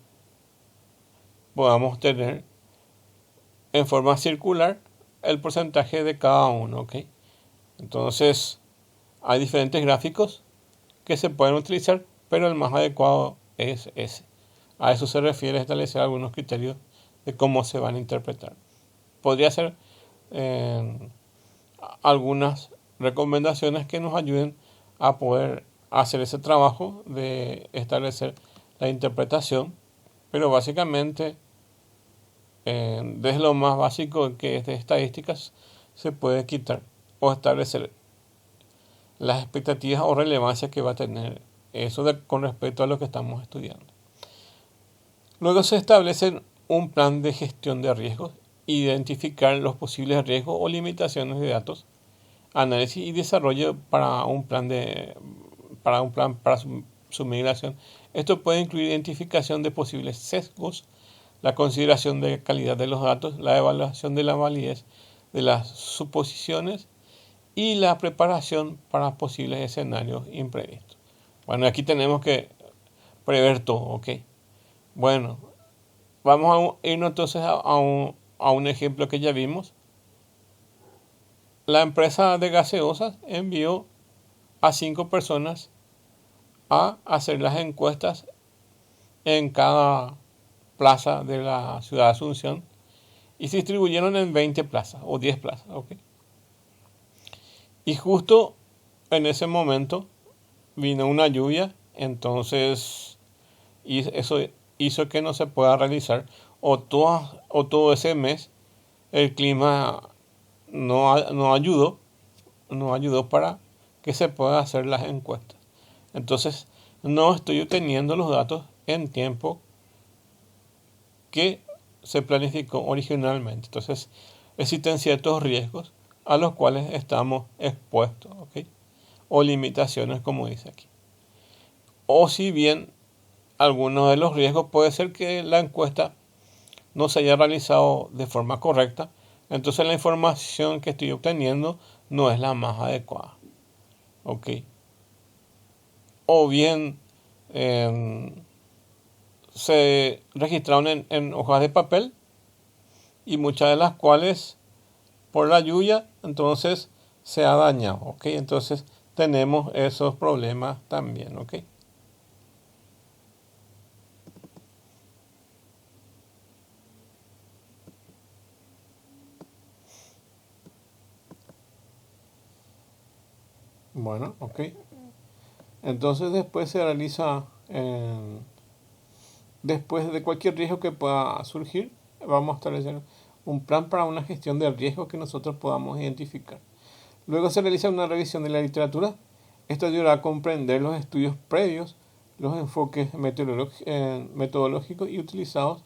podamos tener en forma circular el porcentaje de cada uno. ¿Okay? Entonces hay diferentes gráficos que se pueden utilizar, pero el más adecuado es ese. A eso se refiere establecer algunos criterios de cómo se van a interpretar. podría ser algunas recomendaciones que nos ayuden a poder hacer ese trabajo de establecer la interpretación, pero básicamente desde lo más básico que es de estadísticas se puede quitar o establecer las expectativas o relevancia que va a tener eso con respecto a lo que estamos estudiando. Luego se establece un plan de gestión de riesgos, identificar los posibles riesgos o limitaciones de datos, análisis y desarrollo para un plan para su migración. Esto puede incluir identificación de posibles sesgos, la consideración de calidad de los datos, la evaluación de la validez de las suposiciones y la preparación para posibles escenarios imprevistos. Bueno, aquí tenemos que prever todo, ¿ok? Bueno, vamos a irnos entonces a un ejemplo que ya vimos. La empresa de gaseosas envió a 5 personas a hacer las encuestas en cada plaza de la ciudad de Asunción y se distribuyeron en 20 plazas o 10 plazas, ¿ok? Y justo en ese momento vino una lluvia, entonces eso hizo que no se pueda realizar o todo ese mes el clima no ayudó para que se puedan hacer las encuestas. Entonces no estoy obteniendo los datos en tiempo que se planificó originalmente. Entonces existen ciertos riesgos a los cuales estamos expuestos, ¿ok? O limitaciones, como dice aquí. O si bien algunos de los riesgos puede ser que la encuesta no se haya realizado de forma correcta, entonces la información que estoy obteniendo no es la más adecuada, ¿ok? O bien se registraron en hojas de papel y muchas de las cuales por la lluvia entonces se ha dañado, ¿ok? Entonces tenemos esos problemas también, ¿ok? Bueno, ok. Entonces después se realiza, después de cualquier riesgo que pueda surgir, vamos a establecer un plan para una gestión de riesgos que nosotros podamos identificar. Luego se realiza una revisión de la literatura. Esto ayudará a comprender los estudios previos, los enfoques metodológicos y utilizados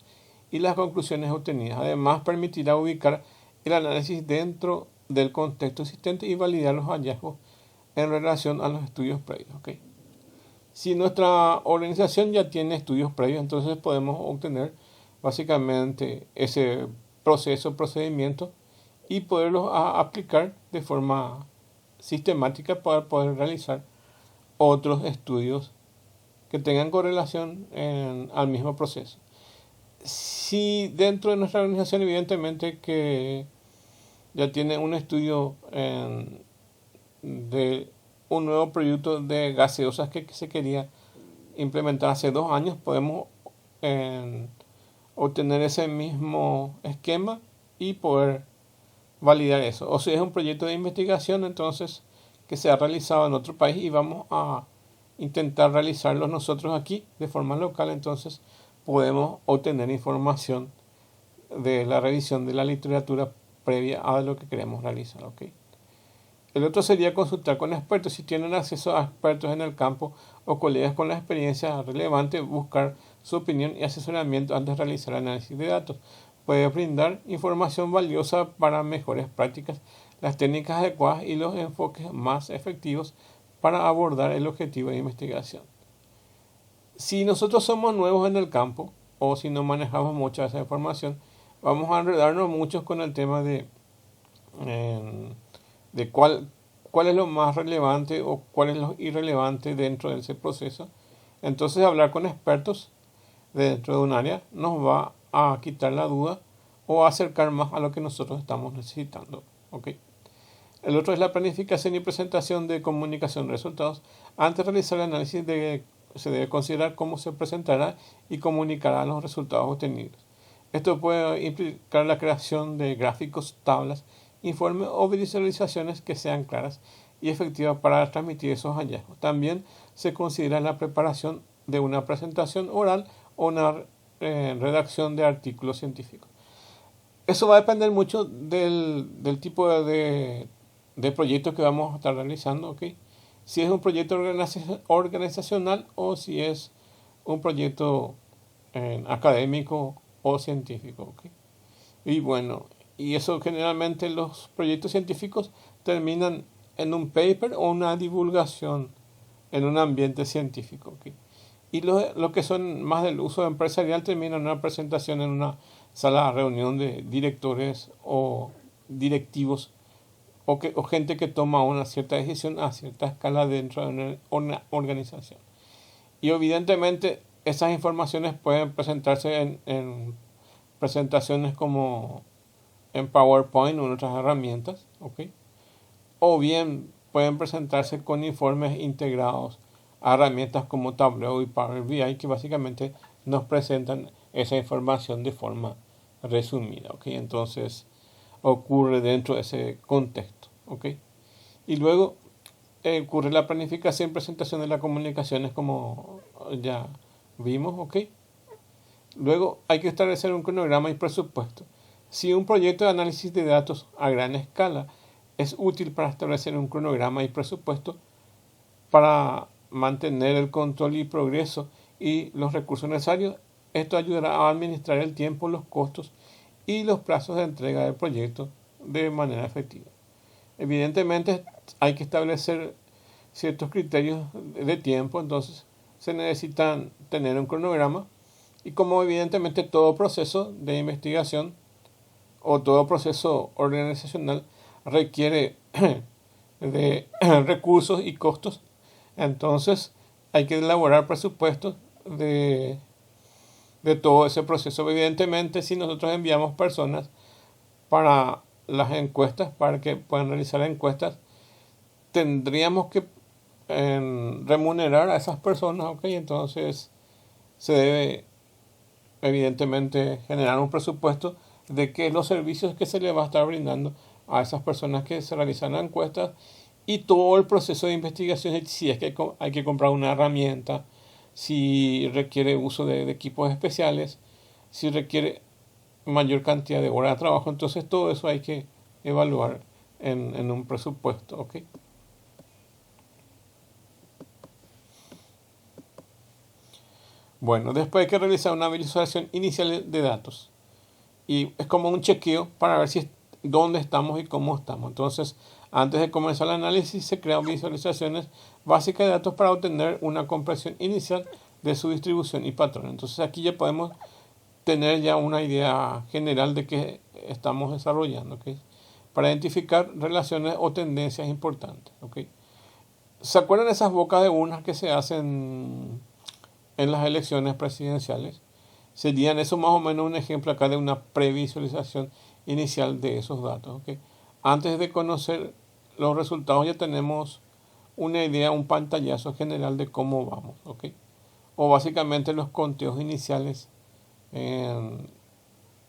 y las conclusiones obtenidas. Además, permitirá ubicar el análisis dentro del contexto existente y validar los hallazgos en relación a los estudios previos. ¿Okay? Si nuestra organización ya tiene estudios previos, entonces podemos obtener básicamente ese procedimiento y poderlos aplicar de forma sistemática para poder realizar otros estudios que tengan correlación al mismo proceso. Si dentro de nuestra organización, evidentemente que ya tiene un estudio de un nuevo proyecto de gaseosas que se quería implementar hace 2 años, podemos obtener ese mismo esquema y poder validar eso. O si es un proyecto de investigación, entonces que se ha realizado en otro país y vamos a intentar realizarlo nosotros aquí de forma local, entonces podemos obtener información de la revisión de la literatura previa a lo que queremos realizar. ¿Okay? El otro sería consultar con expertos. Si tienen acceso a expertos en el campo o colegas con la experiencia relevante, buscar su opinión y asesoramiento antes de realizar análisis de datos. Puede brindar información valiosa para mejores prácticas, las técnicas adecuadas y los enfoques más efectivos para abordar el objetivo de investigación. Si nosotros somos nuevos en el campo o si no manejamos mucha de esa información, vamos a enredarnos mucho con el tema de cuál es lo más relevante o cuál es lo irrelevante dentro de ese proceso. Entonces hablar con expertos dentro de un área nos va a quitar la duda o a acercar más a lo que nosotros estamos necesitando. ¿Okay? El otro es la planificación y presentación de comunicación de resultados. Antes de realizar el análisis se debe considerar cómo se presentará y comunicará los resultados obtenidos. Esto puede implicar la creación de gráficos, tablas, informes o visualizaciones que sean claras y efectivas para transmitir esos hallazgos. También se considera la preparación de una presentación oral o una redacción de artículos científicos. Eso va a depender mucho del tipo de proyecto que vamos a estar realizando, ¿ok? Si es un proyecto organizacional o si es un proyecto académico o científico, ¿ok? Y bueno, y eso generalmente los proyectos científicos terminan en un paper o una divulgación en un ambiente científico, ¿ok? Y lo que son más del uso empresarial terminan en una presentación en una sala de reunión de directores o directivos o gente que toma una cierta decisión a cierta escala dentro de una organización. Y evidentemente esas informaciones pueden presentarse en presentaciones como en PowerPoint o en otras herramientas, ¿ok? O bien pueden presentarse con informes integrados a herramientas como Tableau y Power BI que básicamente nos presentan esa información de forma resumida, ¿ok? Entonces ocurre dentro de ese contexto, ¿ok? Y luego ocurre la planificación y presentación de las comunicaciones como ya vimos, ¿ok? Luego hay que establecer un cronograma y presupuesto. Si un proyecto de análisis de datos a gran escala es útil para establecer un cronograma y presupuesto para mantener el control y progreso y los recursos necesarios, esto ayudará a administrar el tiempo, los costos y los plazos de entrega del proyecto de manera efectiva. Evidentemente hay que establecer ciertos criterios de tiempo, entonces se necesitan tener un cronograma y como evidentemente todo proceso de investigación o todo proceso organizacional requiere de recursos y costos, entonces hay que elaborar presupuestos de todo ese proceso. Evidentemente, si nosotros enviamos personas para las encuestas, para que puedan realizar encuestas, tendríamos que remunerar a esas personas, ¿ok? Entonces se debe evidentemente generar un presupuesto de que los servicios que se le va a estar brindando a esas personas que se realizan las encuestas y todo el proceso de investigación, si es que hay que comprar una herramienta, si requiere uso de equipos especiales, si requiere mayor cantidad de horas de trabajo, entonces todo eso hay que evaluar en un presupuesto, ¿ok? Bueno, después hay que realizar una visualización inicial de datos y es como un chequeo para ver si dónde estamos y cómo estamos. Entonces, antes de comenzar el análisis, se crean visualizaciones básicas de datos para obtener una comprensión inicial de su distribución y patrón. Entonces, aquí ya podemos tener ya una idea general de qué estamos desarrollando, ¿okay? Para identificar relaciones o tendencias importantes, ¿okay? ¿Se acuerdan de esas bocas de urnas que se hacen en las elecciones presidenciales? Serían eso más o menos un ejemplo acá de una previsualización inicial de esos datos, ¿okay? Antes de conocer los resultados ya tenemos una idea, un pantallazo general de cómo vamos, ¿ok? O básicamente los conteos iniciales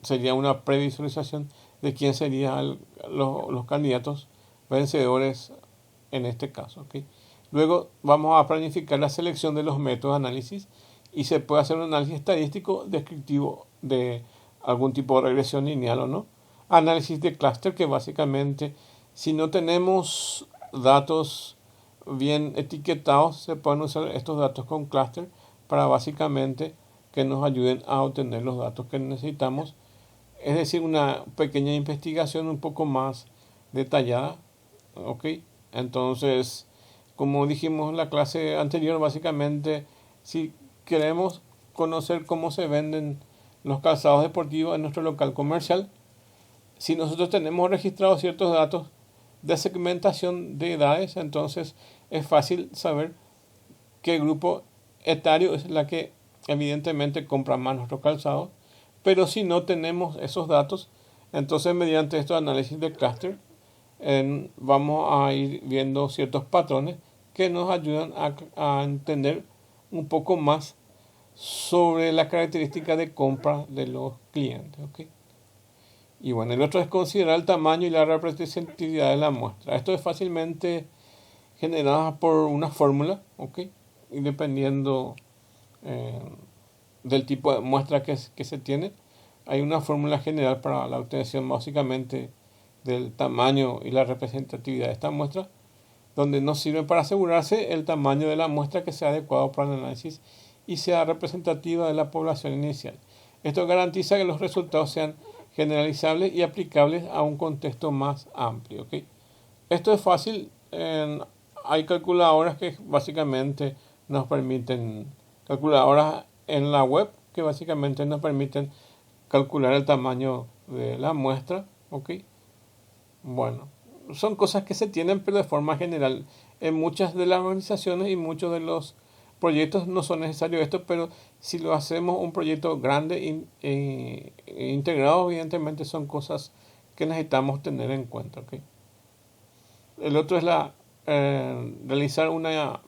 sería una previsualización de quién serían los candidatos vencedores en este caso, ¿ok? Luego vamos a planificar la selección de los métodos de análisis y se puede hacer un análisis estadístico descriptivo de algún tipo de regresión lineal o no. Análisis de clúster, que básicamente si no tenemos datos bien etiquetados, se pueden usar estos datos con clúster para básicamente que nos ayuden a obtener los datos que necesitamos. Es decir, una pequeña investigación un poco más detallada, ¿ok? Entonces, como dijimos en la clase anterior, básicamente si queremos conocer cómo se venden los calzados deportivos en nuestro local comercial, si nosotros tenemos registrados ciertos datos de segmentación de edades, entonces es fácil saber qué grupo etario es la que evidentemente compra más nuestros calzados. Pero si no tenemos esos datos, entonces mediante estos análisis de clúster vamos a ir viendo ciertos patrones que nos ayudan a entender un poco más sobre la característica de compra de los clientes. ¿Ok? Y bueno, el otro es considerar el tamaño y la representatividad de la muestra. Esto es fácilmente generado por una fórmula, ¿ok? Y dependiendo eh, del tipo de muestra que se tiene, hay una fórmula general para la obtención básicamente del tamaño y la representatividad de esta muestra, donde nos sirve para asegurarse el tamaño de la muestra que sea adecuado para el análisis y sea representativa de la población inicial. Esto garantiza que los resultados sean generalizables y aplicables a un contexto más amplio. ¿Okay? Esto es fácil. Hay calculadoras que básicamente nos permiten, calculadoras en la web que básicamente nos permiten calcular el tamaño de la muestra. ¿Okay? Bueno, son cosas que se tienen, pero de forma general. En muchas de las organizaciones y muchos de los proyectos no son necesarios esto, pero si lo hacemos un proyecto grande e integrado, evidentemente son cosas que necesitamos tener en cuenta. ¿Okay? El otro es realizar una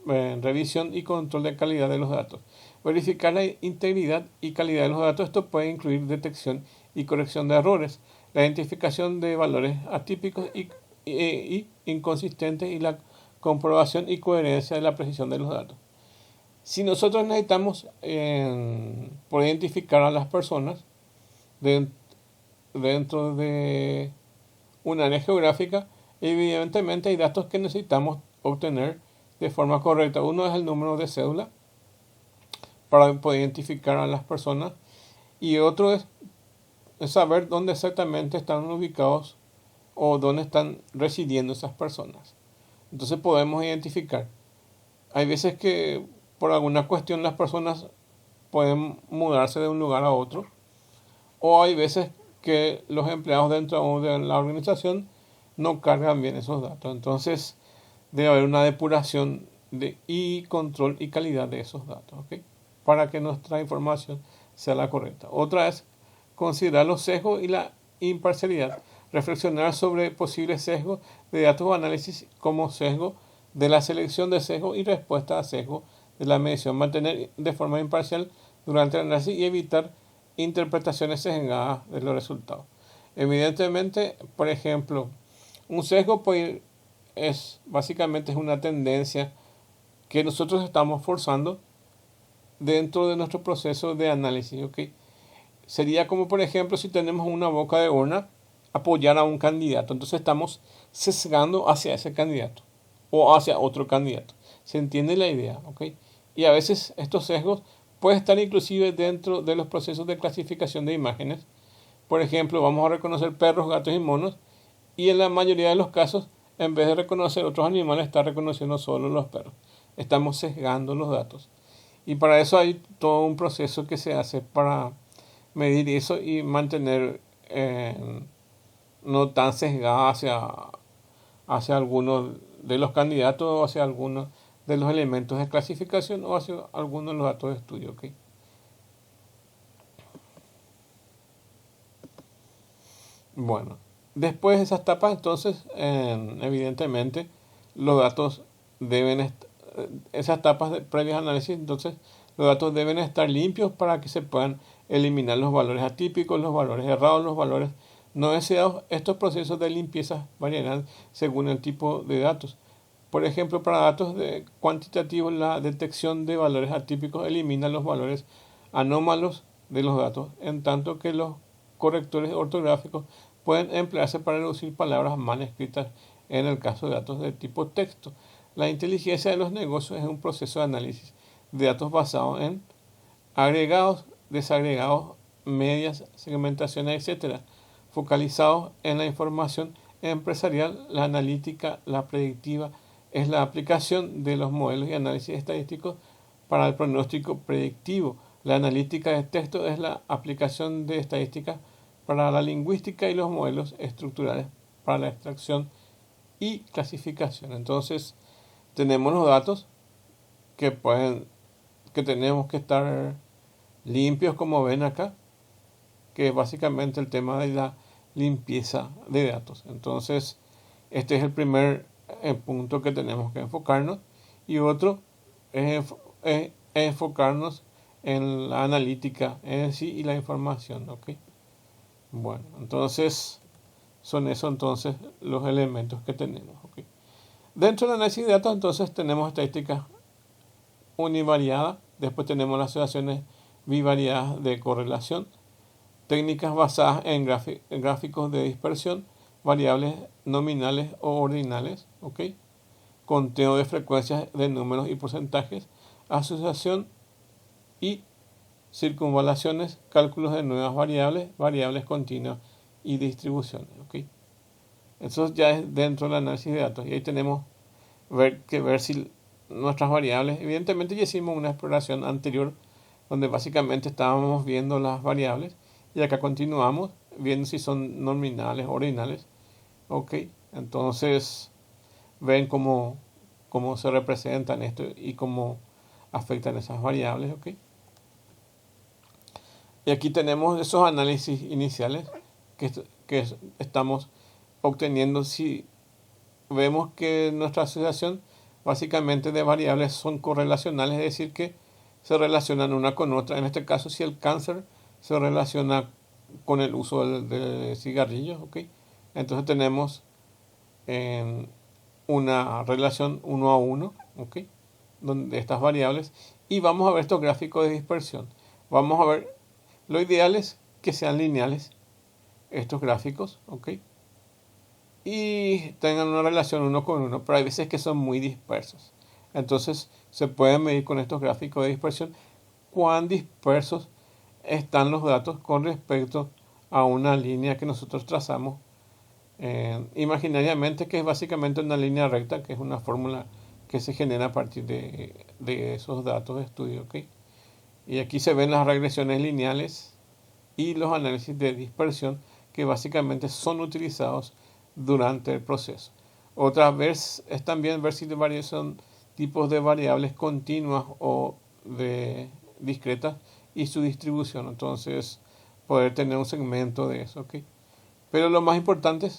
revisión y control de calidad de los datos. Verificar la integridad y calidad de los datos. Esto puede incluir detección y corrección de errores, la identificación de valores atípicos y inconsistentes y la comprobación y coherencia de la precisión de los datos. Si nosotros necesitamos poder identificar a las personas dentro de un área geográfica, evidentemente hay datos que necesitamos obtener de forma correcta. Uno es el número de cédula para poder identificar a las personas y otro es saber dónde exactamente están ubicados o dónde están residiendo esas personas. Entonces podemos identificar. Hay veces que por alguna cuestión las personas pueden mudarse de un lugar a otro, o hay veces que los empleados dentro de la organización no cargan bien esos datos. Entonces debe haber una depuración y control y calidad de esos datos, ¿okay? Para que nuestra información sea la correcta. Otra es considerar los sesgos y la imparcialidad. Reflexionar sobre posibles sesgos de datos o análisis como sesgo de la selección de sesgo y respuesta a sesgo de la medición. Mantener de forma imparcial durante el análisis y evitar interpretaciones sesgadas de los resultados. Evidentemente, por ejemplo, un sesgo básicamente es una tendencia que nosotros estamos forzando dentro de nuestro proceso de análisis. ¿Okay? Sería como, por ejemplo, si tenemos una boca de urna, apoyar a un candidato. Entonces estamos sesgando hacia ese candidato o hacia otro candidato. ¿Se entiende la idea? ¿Okay? Y a veces estos sesgos pueden estar inclusive dentro de los procesos de clasificación de imágenes. Por ejemplo, vamos a reconocer perros, gatos y monos, y en la mayoría de los casos, en vez de reconocer otros animales, está reconociendo solo los perros. Estamos sesgando los datos. Y para eso hay todo un proceso que se hace para medir eso y mantener no tan sesgada hacia algunos de los candidatos o hacia algunos de los elementos de clasificación o hacia algunos de los datos de estudio. ¿Okay? Bueno, después de esas etapas, entonces, evidentemente, los datos esas etapas previas al análisis, entonces, los datos deben estar limpios para que se puedan eliminar los valores atípicos, los valores errados, los valores no deseados. Estos procesos de limpieza variarán según el tipo de datos. Por ejemplo, para datos cuantitativos, la detección de valores atípicos elimina los valores anómalos de los datos, en tanto que los correctores ortográficos pueden emplearse para reducir palabras mal escritas en el caso de datos de tipo texto. La inteligencia de los negocios es un proceso de análisis de datos basado en agregados, desagregados, medias, segmentaciones, etc., focalizados en la información empresarial. La analítica, la predictiva, es la aplicación de los modelos y análisis estadísticos para el pronóstico predictivo. La analítica de texto es la aplicación de estadísticas para la lingüística y los modelos estructurales para la extracción y clasificación. Entonces, tenemos los datos que tenemos que estar limpios, como ven acá, que es básicamente el tema de la limpieza de datos. Entonces, este es el primer punto que tenemos que enfocarnos. Y otro es enfocarnos en la analítica en sí y la información, ¿ok? Bueno, entonces son eso entonces los elementos que tenemos, ¿ok? Dentro del análisis de datos entonces tenemos estadísticas univariadas, después tenemos las asociaciones bivariadas de correlación, técnicas basadas en gráficos de dispersión, variables nominales o ordinales, ¿ok? Conteo de frecuencias de números y porcentajes, asociación y circunvalaciones, cálculos de nuevas variables, variables continuas y distribuciones, ¿ok? Eso ya es dentro del análisis de datos y ahí tenemos que ver si nuestras variables, evidentemente ya hicimos una exploración anterior donde básicamente estábamos viendo las variables y acá continuamos viendo si son nominales o ordinales, ok, entonces ven cómo se representan esto y cómo afectan esas variables, ok. Y aquí tenemos esos análisis iniciales que estamos obteniendo si vemos que nuestra asociación básicamente de variables son correlacionales, es decir, que se relacionan una con otra. En este caso, si el cáncer se relaciona con el uso de cigarrillos, ¿ok? Entonces tenemos una relación 1 a 1, ¿ok? Donde estas variables, y vamos a ver estos gráficos de dispersión. Vamos a ver, lo ideal es que sean lineales estos gráficos, ¿ok? Y tengan una relación 1 con 1, pero hay veces que son muy dispersos. Entonces se pueden medir con estos gráficos de dispersión cuán dispersos están los datos con respecto a una línea que nosotros trazamos imaginariamente, que es básicamente una línea recta, que es una fórmula que se genera a partir de esos datos de estudio, ¿ok? Y aquí se ven las regresiones lineales y los análisis de dispersión que básicamente son utilizados durante el proceso. Otra vez es también ver si son tipos de variables continuas o de discretas y su distribución. Entonces, poder tener un segmento de eso, ¿ok? Pero lo más importante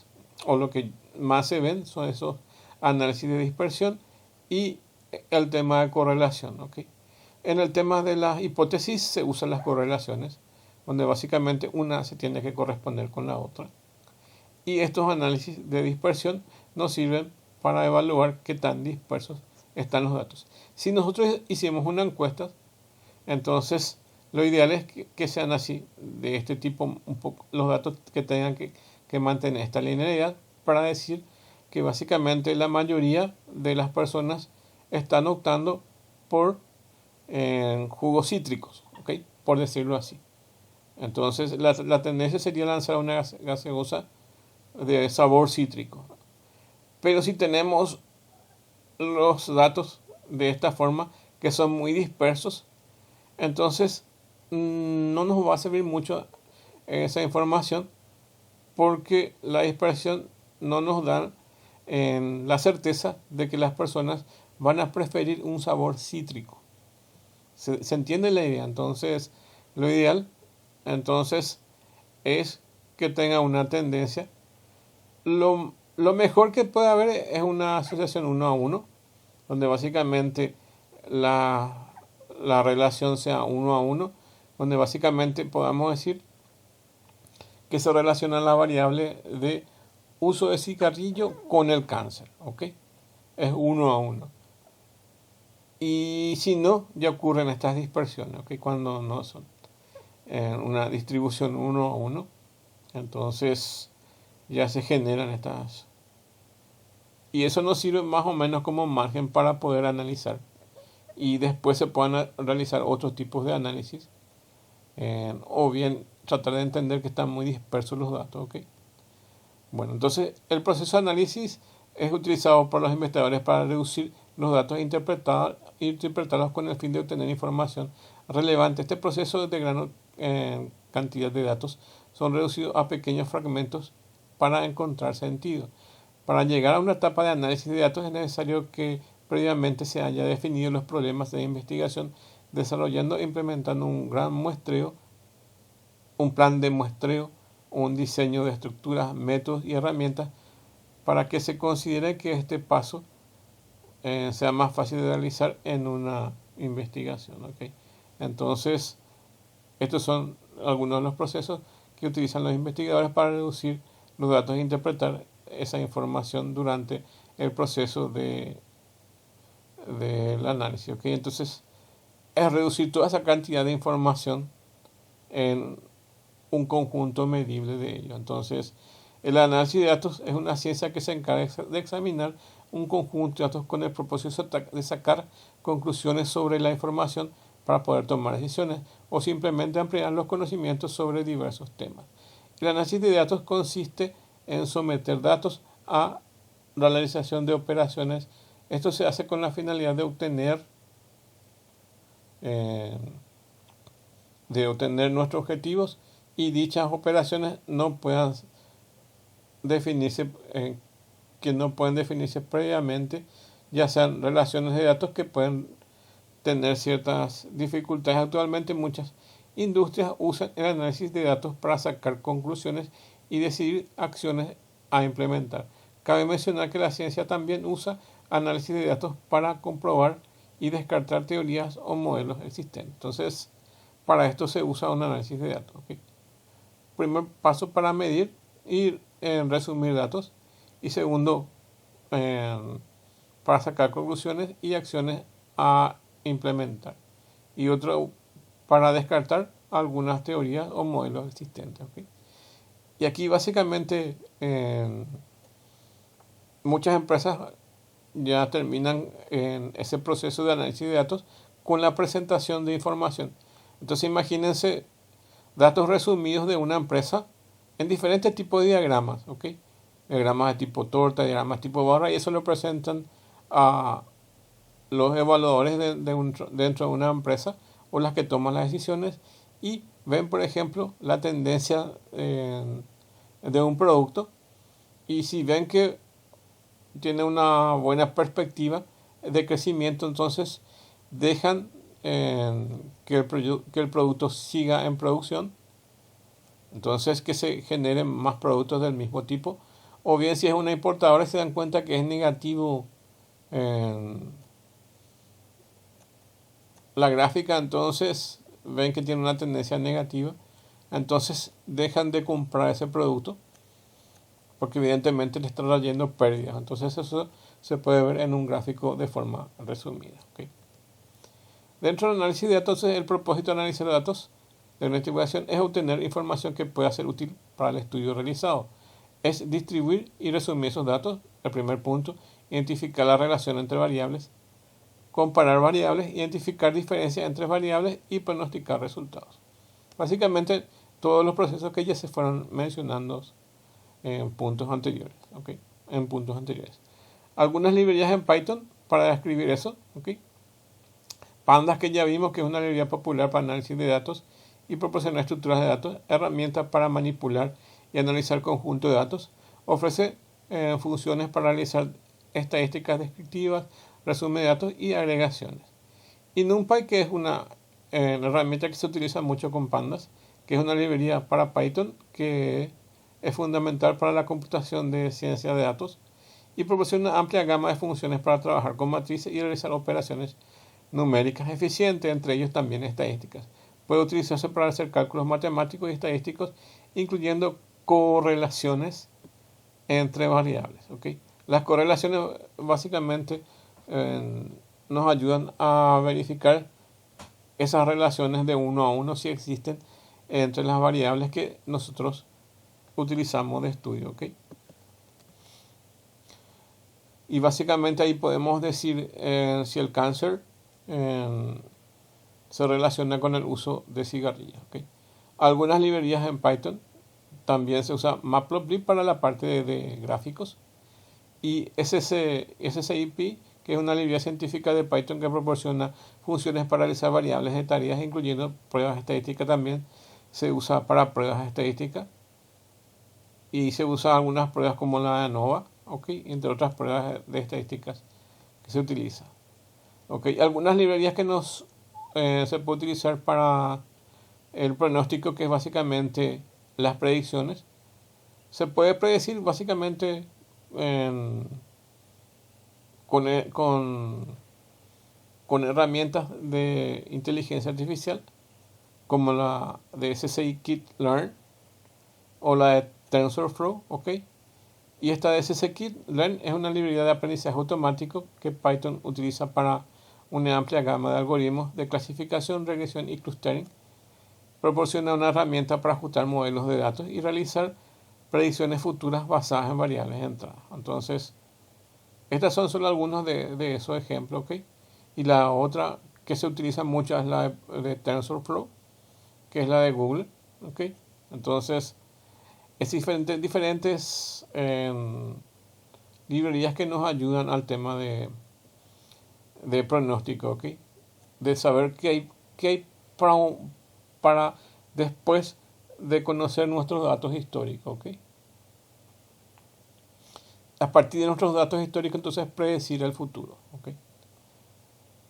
o lo que más se ven son esos análisis de dispersión y el tema de correlación, ¿ok? En el tema de las hipótesis se usan las correlaciones, donde básicamente una se tiene que corresponder con la otra. Y estos análisis de dispersión nos sirven para evaluar qué tan dispersos están los datos. Si nosotros hicimos una encuesta, entonces lo ideal es que sean así, de este tipo, un poco, los datos que tengan que mantener esta linealidad para decir que básicamente la mayoría de las personas están optando por jugos cítricos, ¿ok? Por decirlo así. Entonces la tendencia sería lanzar una gaseosa de sabor cítrico. Pero si tenemos los datos de esta forma, que son muy dispersos, entonces no nos va a servir mucho esa información, porque la dispersión no nos da la certeza de que las personas van a preferir un sabor cítrico. ¿Se entiende la idea? Entonces, lo ideal entonces es que tenga una tendencia. Lo mejor que puede haber es una asociación 1 a 1, donde básicamente la relación sea 1 a 1, donde básicamente podamos decir que se relaciona la variable de uso de cigarrillo con el cáncer, ¿ok? Es 1 a 1. Y si no, ya ocurren estas dispersiones, ¿ok? Cuando no son una distribución 1 a 1, entonces ya se generan estas. Y eso nos sirve más o menos como margen para poder analizar. Y después se puedan realizar otros tipos de análisis. O bien tratar de entender que están muy dispersos los datos, ¿ok? Bueno, entonces el proceso de análisis es utilizado por los investigadores para reducir los datos e interpretarlos con el fin de obtener información relevante. Este proceso de gran cantidad de datos son reducidos a pequeños fragmentos para encontrar sentido. Para llegar a una etapa de análisis de datos es necesario que previamente se haya definido los problemas de investigación, desarrollando e implementando un gran muestreo, un plan de muestreo, un diseño de estructuras, métodos y herramientas para que se considere que este paso sea más fácil de realizar en una investigación, ¿ok? Entonces, estos son algunos de los procesos que utilizan los investigadores para reducir los datos e interpretar esa información durante el proceso del análisis. ¿Okay? Entonces, es reducir toda esa cantidad de información en un conjunto medible de ello. Entonces, el análisis de datos es una ciencia que se encarga de examinar un conjunto de datos con el propósito de sacar conclusiones sobre la información para poder tomar decisiones o simplemente ampliar los conocimientos sobre diversos temas. El análisis de datos consiste en someter datos a la realización de operaciones. Esto se hace con la finalidad de obtener nuestros objetivos, y dichas operaciones no puedan definirse previamente, ya sean relaciones de datos que pueden tener ciertas dificultades. Actualmente muchas industrias usan el análisis de datos para sacar conclusiones y decidir acciones a implementar. Cabe mencionar que la ciencia también usa análisis de datos para comprobar y descartar teorías o modelos existentes. Entonces, para esto se usa un análisis de datos. ¿Okay? Primer paso para medir y resumir datos. Y segundo, para sacar conclusiones y acciones a implementar. Y otro, para descartar algunas teorías o modelos existentes. ¿Okay? Y aquí básicamente muchas empresas ya terminan en ese proceso de análisis de datos con la presentación de información. Entonces imagínense datos resumidos de una empresa en diferentes tipos de diagramas, ¿ok? Diagramas de tipo torta, diagramas de tipo barra, y eso lo presentan a los evaluadores dentro de una empresa o las que toman las decisiones y ven, por ejemplo, la tendencia de un producto, y si ven que tiene una buena perspectiva de crecimiento, entonces dejan que el producto siga en producción, entonces que se generen más productos del mismo tipo, o bien si es una importadora se dan cuenta que es negativo la gráfica, entonces ven que tiene una tendencia negativa, entonces dejan de comprar ese producto porque evidentemente le está trayendo pérdidas. Entonces eso se puede ver en un gráfico de forma resumida. ¿Okay? Dentro del análisis de datos, el propósito de analizar datos de una investigación es obtener información que pueda ser útil para el estudio realizado. Es distribuir y resumir esos datos. El primer punto, identificar la relación entre variables, comparar variables, identificar diferencias entre variables y pronosticar resultados. Básicamente todos los procesos que ya se fueron mencionando en puntos anteriores. ¿Okay? En puntos anteriores. Algunas librerías en Python para escribir eso. ¿Okay? Pandas, que ya vimos que es una librería popular para análisis de datos y proporcionar estructuras de datos, herramientas para manipular y analizar conjuntos de datos. Ofrece funciones para realizar estadísticas descriptivas, resumen de datos y agregaciones. Y NumPy, que es una herramienta que se utiliza mucho con Pandas, que es una librería para Python que es fundamental para la computación de ciencia de datos y proporciona una amplia gama de funciones para trabajar con matrices y realizar operaciones numéricas eficientes, entre ellos también estadísticas. Puede utilizarse para hacer cálculos matemáticos y estadísticos, incluyendo correlaciones entre variables. ¿Okay? Las correlaciones básicamente nos ayudan a verificar esas relaciones de uno a uno si existen entre las variables que nosotros utilizamos de estudio. ¿Okay? Y básicamente ahí podemos decir si el cáncer se relaciona con el uso de cigarrillos. ¿Okay? Algunas librerías en Python también se usa Matplotlib para la parte de gráficos, y SCIP, que es una librería científica de Python que proporciona funciones para realizar variables de tareas, incluyendo pruebas estadísticas, también se usa para pruebas estadísticas, y se usa algunas pruebas como la de ANOVA, ¿okay? Entre otras pruebas de estadísticas que se utiliza. ¿Okay? Algunas librerías que se puede utilizar para el pronóstico, que es básicamente las predicciones. Se puede predecir básicamente con con herramientas de inteligencia artificial como la de scikit-learn o la de TensorFlow, ¿ok? Y esta de scikit-learn es una librería de aprendizaje automático que Python utiliza para una amplia gama de algoritmos de clasificación, regresión y clustering. Proporciona una herramienta para ajustar modelos de datos y realizar predicciones futuras basadas en variables de entrada. Entonces, estas son solo algunos de esos ejemplos, ¿ok? Y la otra que se utiliza mucho es la de TensorFlow, que es la de Google, ¿ok? Entonces, es diferentes librerías que nos ayudan al tema de pronóstico, ¿ok? De saber qué hay para después de conocer nuestros datos históricos, ¿ok? A partir de nuestros datos históricos, entonces, predecir el futuro, ¿ok?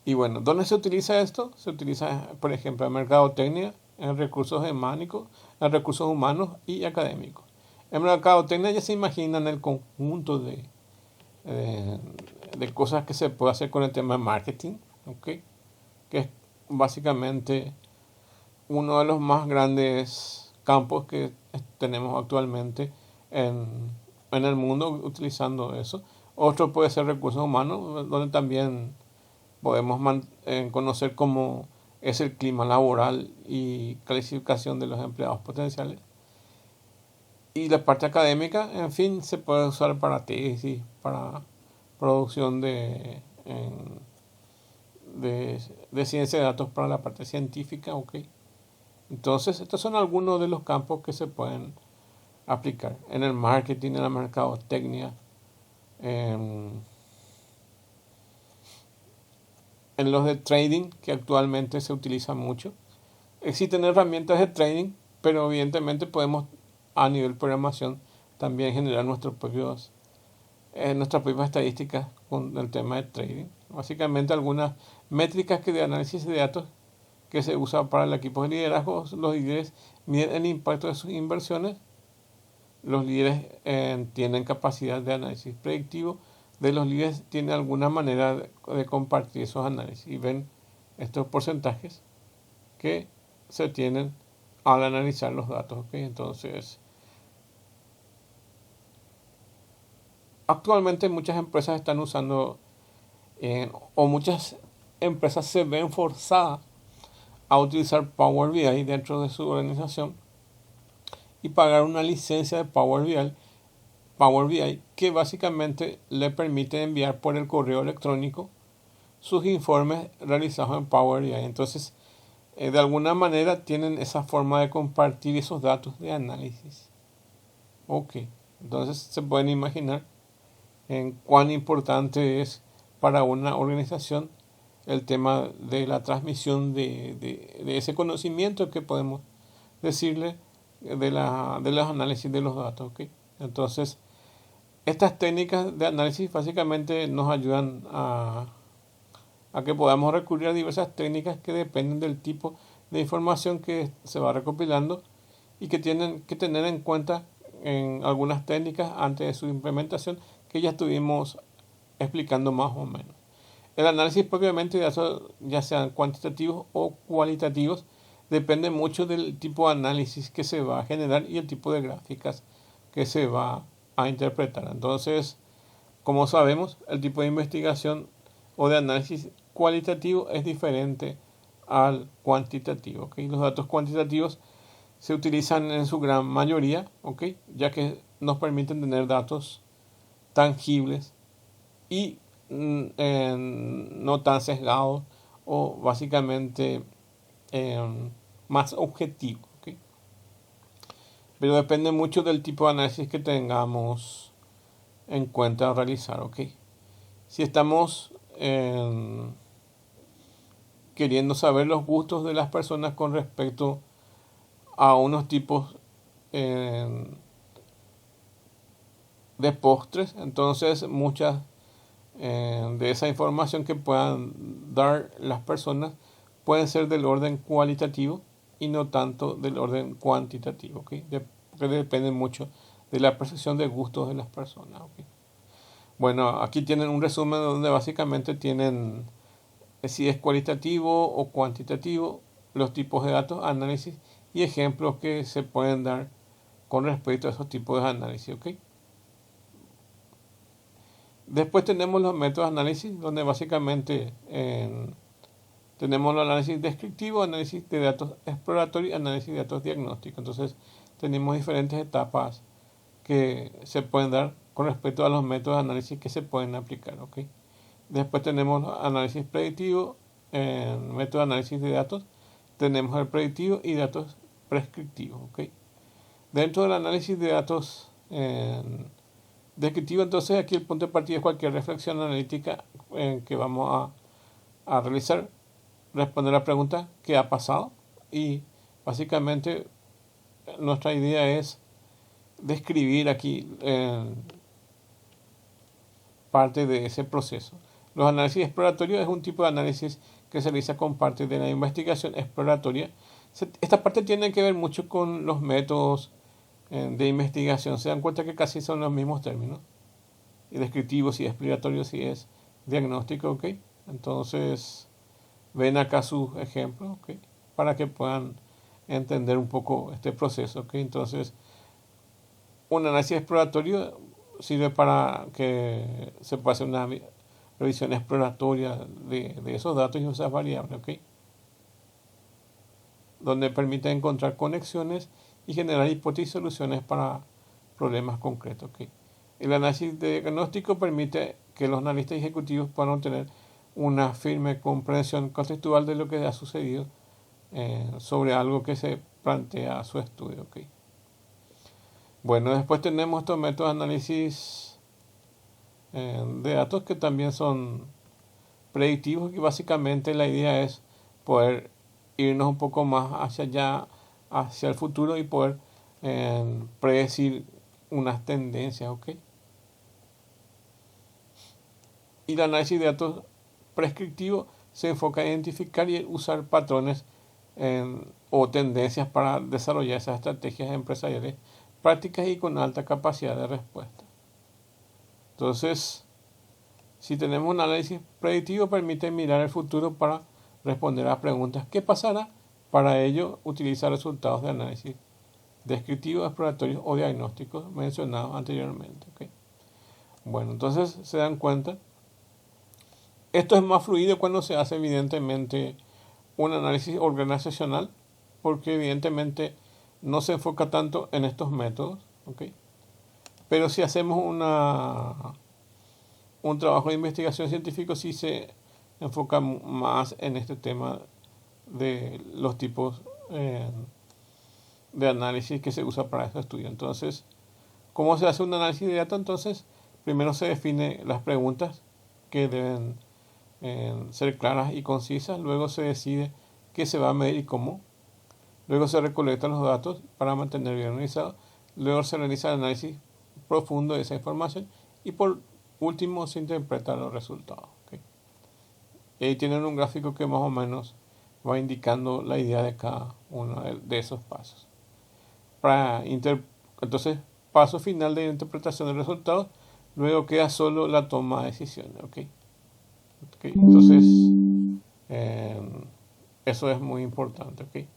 Y bueno, ¿dónde se utiliza esto? Se utiliza, por ejemplo, en mercadotecnia, en recursos humanos y académicos. En mercadotecnia ya se imaginan el conjunto de cosas que se puede hacer con el tema de marketing, ¿ok? Que es básicamente uno de los más grandes campos que tenemos actualmente en el mundo utilizando eso. Otro puede ser recursos humanos, donde también podemos conocer cómo es el clima laboral y clasificación de los empleados potenciales. Y la parte académica, en fin, se puede usar para tesis, para producción de ciencia de datos para la parte científica, ¿ok? Entonces, estos son algunos de los campos que se pueden aplicar en el marketing, en la mercadotecnia, en los de trading, que actualmente se utilizan mucho. Existen herramientas de trading, pero evidentemente podemos a nivel programación también generar nuestras propias estadísticas con el tema de trading. Básicamente algunas métricas que de análisis de datos que se usa para el equipo de liderazgo. Los líderes miden el impacto de sus inversiones. Los líderes tienen capacidad de análisis predictivo. De los líderes tienen alguna manera de compartir esos análisis y ven estos porcentajes que se tienen al analizar los datos. ¿Okay? Entonces, actualmente muchas empresas están usando o muchas empresas se ven forzadas a utilizar Power BI dentro de su organización y pagar una licencia de Power BI que básicamente le permite enviar por el correo electrónico sus informes realizados en Power BI. Entonces, de alguna manera tienen esa forma de compartir esos datos de análisis. Ok, entonces se pueden imaginar en cuán importante es para una organización el tema de la transmisión de ese conocimiento que podemos decirle de los análisis de los datos. ¿Okay? Entonces, estas técnicas de análisis básicamente nos ayudan a que podamos recurrir a diversas técnicas que dependen del tipo de información que se va recopilando y que tienen que tener en cuenta en algunas técnicas antes de su implementación que ya estuvimos explicando más o menos. El análisis propiamente de datos, ya sean cuantitativos o cualitativos, depende mucho del tipo de análisis que se va a generar y el tipo de gráficas que se va a interpretar. Entonces, como sabemos, el tipo de investigación o de análisis cualitativo es diferente al cuantitativo. ¿Okay? Los datos cuantitativos se utilizan en su gran mayoría, ¿okay? Ya que nos permiten tener datos tangibles y no tan sesgados o básicamente más objetivos. ¿Okay? Pero depende mucho del tipo de análisis que tengamos en cuenta realizar. ¿Okay? Si estamos queriendo saber los gustos de las personas con respecto a unos tipos de postres, entonces muchas de esa información que puedan dar las personas pueden ser del orden cualitativo y no tanto del orden cuantitativo, ¿okay? Porque depende mucho de la percepción de gustos de las personas. ¿Okay? Bueno, aquí tienen un resumen donde básicamente tienen si es cualitativo o cuantitativo, los tipos de datos, análisis y ejemplos que se pueden dar con respecto a esos tipos de análisis. ¿Ok? Después tenemos los métodos de análisis, donde básicamente tenemos el análisis descriptivo, análisis de datos exploratorios y análisis de datos diagnósticos. Entonces, tenemos diferentes etapas que se pueden dar con respecto a los métodos de análisis que se pueden aplicar. ¿Ok? Después tenemos análisis predictivo, método de análisis de datos. Tenemos el predictivo y datos prescriptivos. ¿Ok? Dentro del análisis de datos descriptivo, entonces aquí el punto de partida es cualquier reflexión analítica que vamos a realizar, responder la pregunta ¿qué ha pasado? Y básicamente nuestra idea es describir aquí parte de ese proceso. Los análisis exploratorios es un tipo de análisis que se realiza con parte de la investigación exploratoria. Esta parte tiene que ver mucho con los métodos de investigación. Se dan cuenta que casi son los mismos términos. Y descriptivo si es exploratorio, si es diagnóstico, ¿ok? Entonces, ven acá sus ejemplos, ¿ok? Para que puedan entender un poco este proceso, ¿ok? Entonces, un análisis exploratorio sirve para que se pueda hacer una revisión exploratoria de esos datos y esas variables, ¿ok? Donde permite encontrar conexiones y generar hipótesis y soluciones para problemas concretos, ¿ok? El análisis de diagnóstico permite que los analistas ejecutivos puedan obtener una firme comprensión conceptual de lo que ha sucedido sobre algo que se plantea su estudio, ¿ok? Bueno, después tenemos estos métodos de análisis de datos que también son predictivos y básicamente la idea es poder irnos un poco más hacia allá, hacia el futuro y poder predecir unas tendencias, ¿ok? Y el análisis de datos prescriptivo se enfoca en identificar y usar patrones o tendencias para desarrollar esas estrategias empresariales prácticas y con alta capacidad de respuesta. Entonces, si tenemos un análisis predictivo, permite mirar el futuro para responder a preguntas ¿qué pasará? Para ello, utiliza resultados de análisis descriptivos, exploratorios o diagnósticos mencionados anteriormente. ¿Okay? Bueno, entonces se dan cuenta. Esto es más fluido cuando se hace evidentemente un análisis organizacional, porque evidentemente no se enfoca tanto en estos métodos, ¿ok? Pero si hacemos un trabajo de investigación científico, sí se enfoca más en este tema de los tipos de análisis que se usa para este estudio. Entonces, ¿cómo se hace un análisis de datos? Entonces, primero se define las preguntas que deben ser claras y concisas, luego se decide qué se va a medir y cómo, luego se recolectan los datos para mantener bien organizado, luego se realiza el análisis profundo de esa información y por último se interpretan los resultados. ¿Okay? Y ahí tienen un gráfico que más o menos va indicando la idea de cada uno de esos pasos. Entonces, paso final de interpretación de resultados, luego queda solo la toma de decisiones. ¿Okay? Entonces, eso es muy importante. ¿Okay?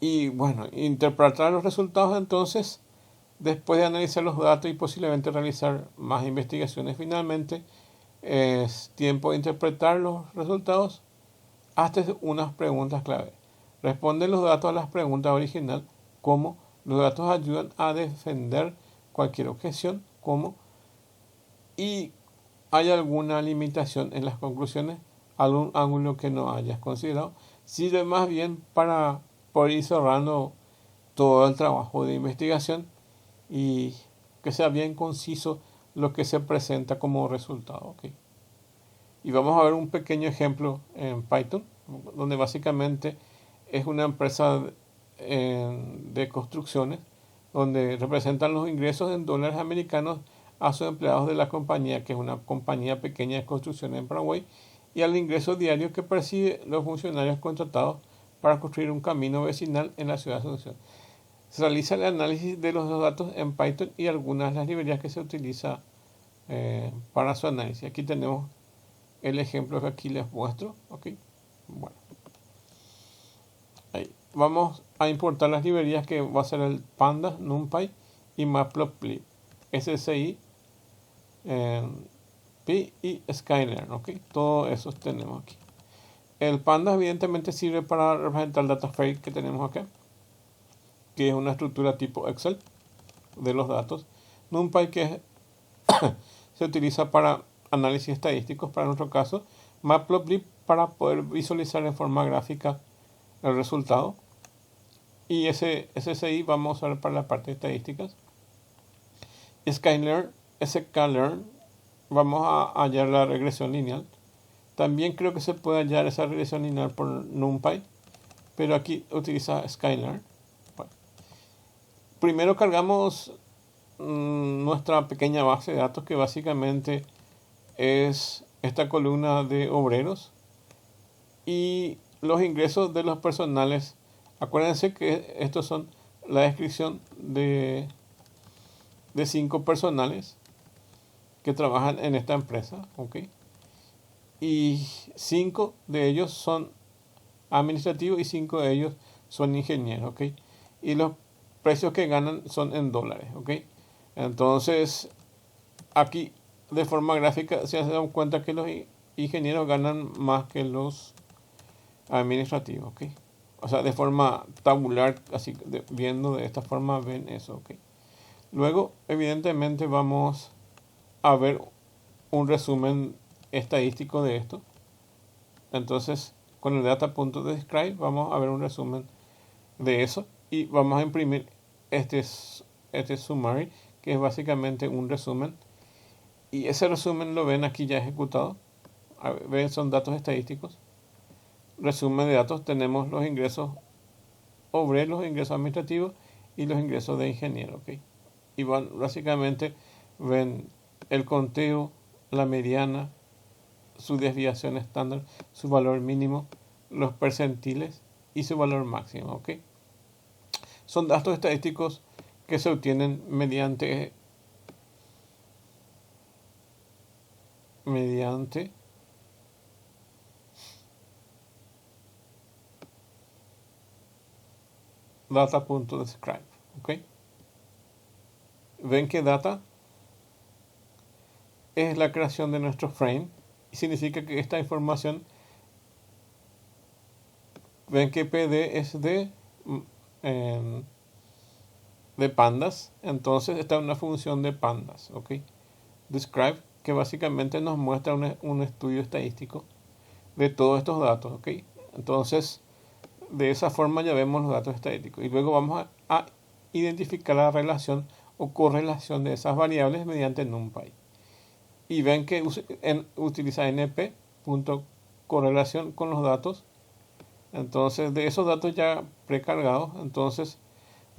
Y bueno, interpretar los resultados entonces, después de analizar los datos y posiblemente realizar más investigaciones, finalmente es tiempo de interpretar los resultados hasta unas preguntas clave. Responde los datos a las preguntas original, cómo los datos ayudan a defender cualquier objeción, cómo y hay alguna limitación en las conclusiones, algún ángulo que no hayas considerado, sirve más bien para poder ir cerrando todo el trabajo de investigación y que sea bien conciso lo que se presenta como resultado. ¿Okay? Y vamos a ver un pequeño ejemplo en Python, donde básicamente es una empresa de construcciones, donde representan los ingresos en dólares americanos a sus empleados de la compañía, que es una compañía pequeña de construcción en Paraguay, y al ingreso diario que perciben los funcionarios contratados para construir un camino vecinal en la ciudad de Asunción. Se realiza el análisis de los datos en Python y algunas de las librerías que se utiliza para su análisis. Aquí tenemos el ejemplo que aquí les muestro. ¿Ok? Bueno, ahí. Vamos a importar las librerías que va a ser el Pandas, NumPy y Matplotlib, SSI, Pi y Skylern. ¿Ok? Todos esos tenemos aquí. El Pandas evidentemente sirve para representar el data frame que tenemos acá, que es una estructura tipo Excel de los datos. NumPy, que se utiliza para análisis estadísticos para nuestro caso. Matplotlib para poder visualizar en forma gráfica el resultado. Y ese SSI vamos a usar para la parte de estadísticas. Skylern, sklearn, vamos a hallar la regresión lineal. También creo que se puede hallar esa regresión lineal por NumPy, pero aquí utiliza Skylern. Bueno. Primero cargamos nuestra pequeña base de datos, que básicamente es esta columna de obreros y los ingresos de los personales. Acuérdense que estos son la descripción de 5 personales que trabajan en esta empresa, ¿ok? Y 5 de ellos son administrativos y 5 de ellos son ingenieros, ¿ok? Y los precios que ganan son en dólares, ¿ok? Entonces, aquí de forma gráfica se dan cuenta que los ingenieros ganan más que los administrativos, ¿ok? O sea, de forma tabular, así viendo de esta forma ven eso, ¿ok? Luego, evidentemente, vamos a ver un resumen estadístico de esto. Entonces, con el data.describe vamos a ver un resumen de eso y vamos a imprimir este summary, que es básicamente un resumen, y ese resumen lo ven aquí ya ejecutado. Ven, son datos estadísticos, resumen de datos. Tenemos los ingresos obreros, los ingresos administrativos y los ingresos de ingeniero, ¿ok? Y básicamente ven el conteo, la mediana, su desviación estándar, su valor mínimo, los percentiles y su valor máximo, ¿ok? Son datos estadísticos que se obtienen mediante data.describe, ¿ok? Ven que data es la creación de nuestro frame y significa que esta información, ven que PD es de pandas, entonces esta es una función de pandas, ¿ok? Describe, que básicamente nos muestra un estudio estadístico de todos estos datos, ¿ok? Entonces, de esa forma ya vemos los datos estadísticos y luego vamos a identificar la relación o correlación de esas variables mediante NumPy. Y ven que utiliza np.correlación con los datos. Entonces, de esos datos ya precargados, entonces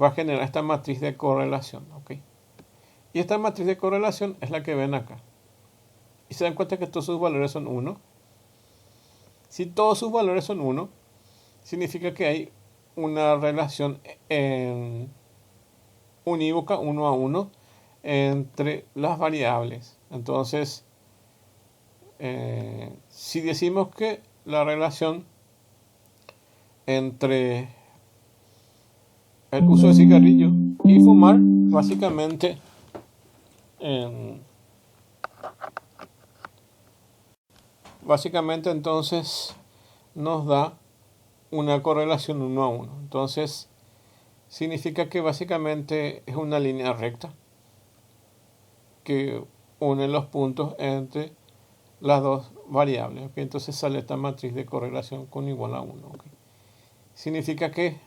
va a generar esta matriz de correlación, ¿ok? Y esta matriz de correlación es la que ven acá. Y se dan cuenta que todos sus valores son 1. Si todos sus valores son 1, significa que hay una relación unívoca 1 a 1 entre las variables. Entonces, si decimos que la relación entre el uso de cigarrillo y fumar, básicamente entonces nos da una correlación 1 a 1. Entonces significa que básicamente es una línea recta que une los puntos entre las dos variables, ¿okay? Entonces sale esta matriz de correlación con igual a 1, ¿okay? Significa que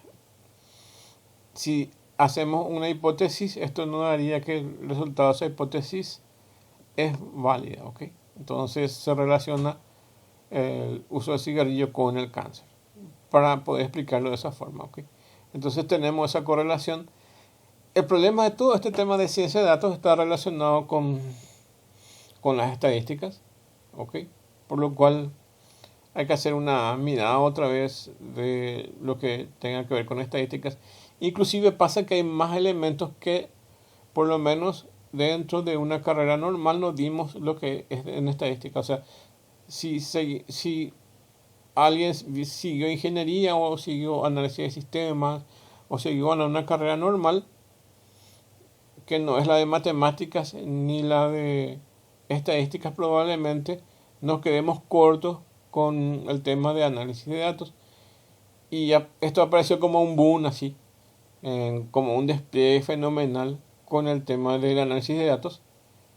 si hacemos una hipótesis, esto no daría que el resultado de esa hipótesis es válida, ¿ok? Entonces se relaciona el uso de cigarrillo con el cáncer, para poder explicarlo de esa forma, ¿ok? Entonces tenemos esa correlación. El problema de todo este tema de ciencia de datos está relacionado con las estadísticas, ¿ok? Por lo cual hay que hacer una mirada otra vez de lo que tenga que ver con estadísticas. Inclusive pasa que hay más elementos que por lo menos dentro de una carrera normal no dimos lo que es en estadística. O sea, si alguien siguió ingeniería o siguió análisis de sistemas o siguió en una carrera normal, que no es la de matemáticas ni la de estadísticas, probablemente nos quedemos cortos con el tema de análisis de datos. Y ya esto apareció como un boom así, como un despliegue fenomenal con el tema del análisis de datos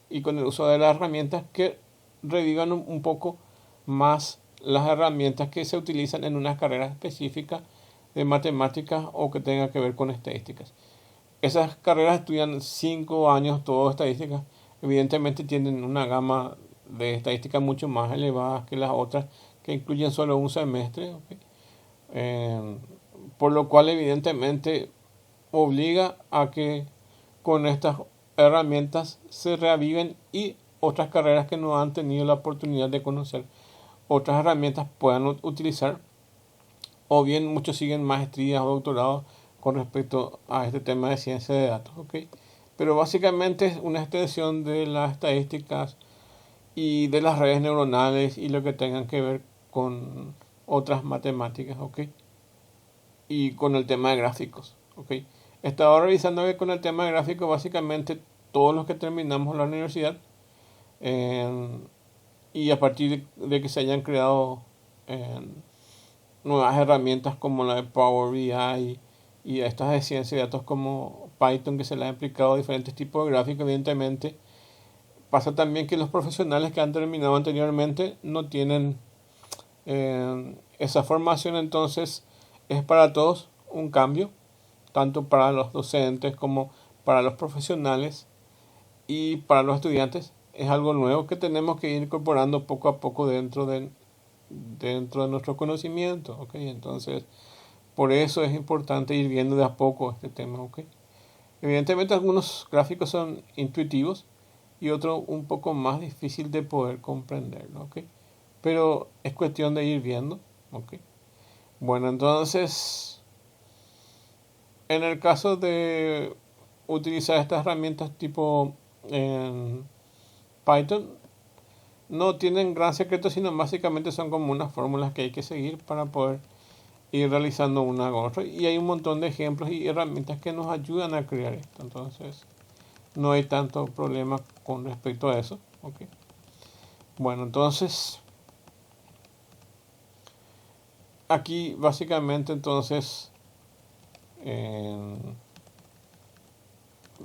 y con el uso de las herramientas que revivan un poco más las herramientas que se utilizan en una carrera específica de matemáticas o que tenga que ver con estadísticas. Esas carreras estudian 5 años, todo estadísticas. Evidentemente tienen una gama de estadísticas mucho más elevadas que las otras que incluyen solo un semestre. ¿Ok? Por lo cual evidentemente obliga a que con estas herramientas se reaviven y otras carreras que no han tenido la oportunidad de conocer otras herramientas puedan utilizar, o bien muchos siguen maestrías o doctorados con respecto a este tema de ciencia de datos. ¿Ok? Pero básicamente es una extensión de las estadísticas y de las redes neuronales y lo que tengan que ver con otras matemáticas. ¿Ok? Y con el tema de gráficos. ¿Ok? Estaba revisando que con el tema de gráficos básicamente todos los que terminamos la universidad y a partir de que se hayan creado nuevas herramientas como la de Power BI y estas de ciencia de datos como Python que se le han aplicado a diferentes tipos de gráficos, evidentemente pasa también que los profesionales que han terminado anteriormente no tienen esa formación, entonces es para todos un cambio, tanto para los docentes como para los profesionales y para los estudiantes. Es algo nuevo que tenemos que ir incorporando poco a poco dentro de nuestro conocimiento. ¿Okay? Entonces, por eso es importante ir viendo de a poco este tema. ¿Okay? Evidentemente algunos gráficos son intuitivos y otros un poco más difícil de poder comprenderlo. ¿Okay? Pero es cuestión de ir viendo. ¿Okay? Bueno, entonces, en el caso de utilizar estas herramientas tipo en Python, no tienen gran secreto, sino básicamente son como unas fórmulas que hay que seguir para poder ir realizando una con otra. Y hay un montón de ejemplos y herramientas que nos ayudan a crear esto. Entonces, no hay tanto problema con respecto a eso. ¿Okay? Bueno, entonces, aquí básicamente entonces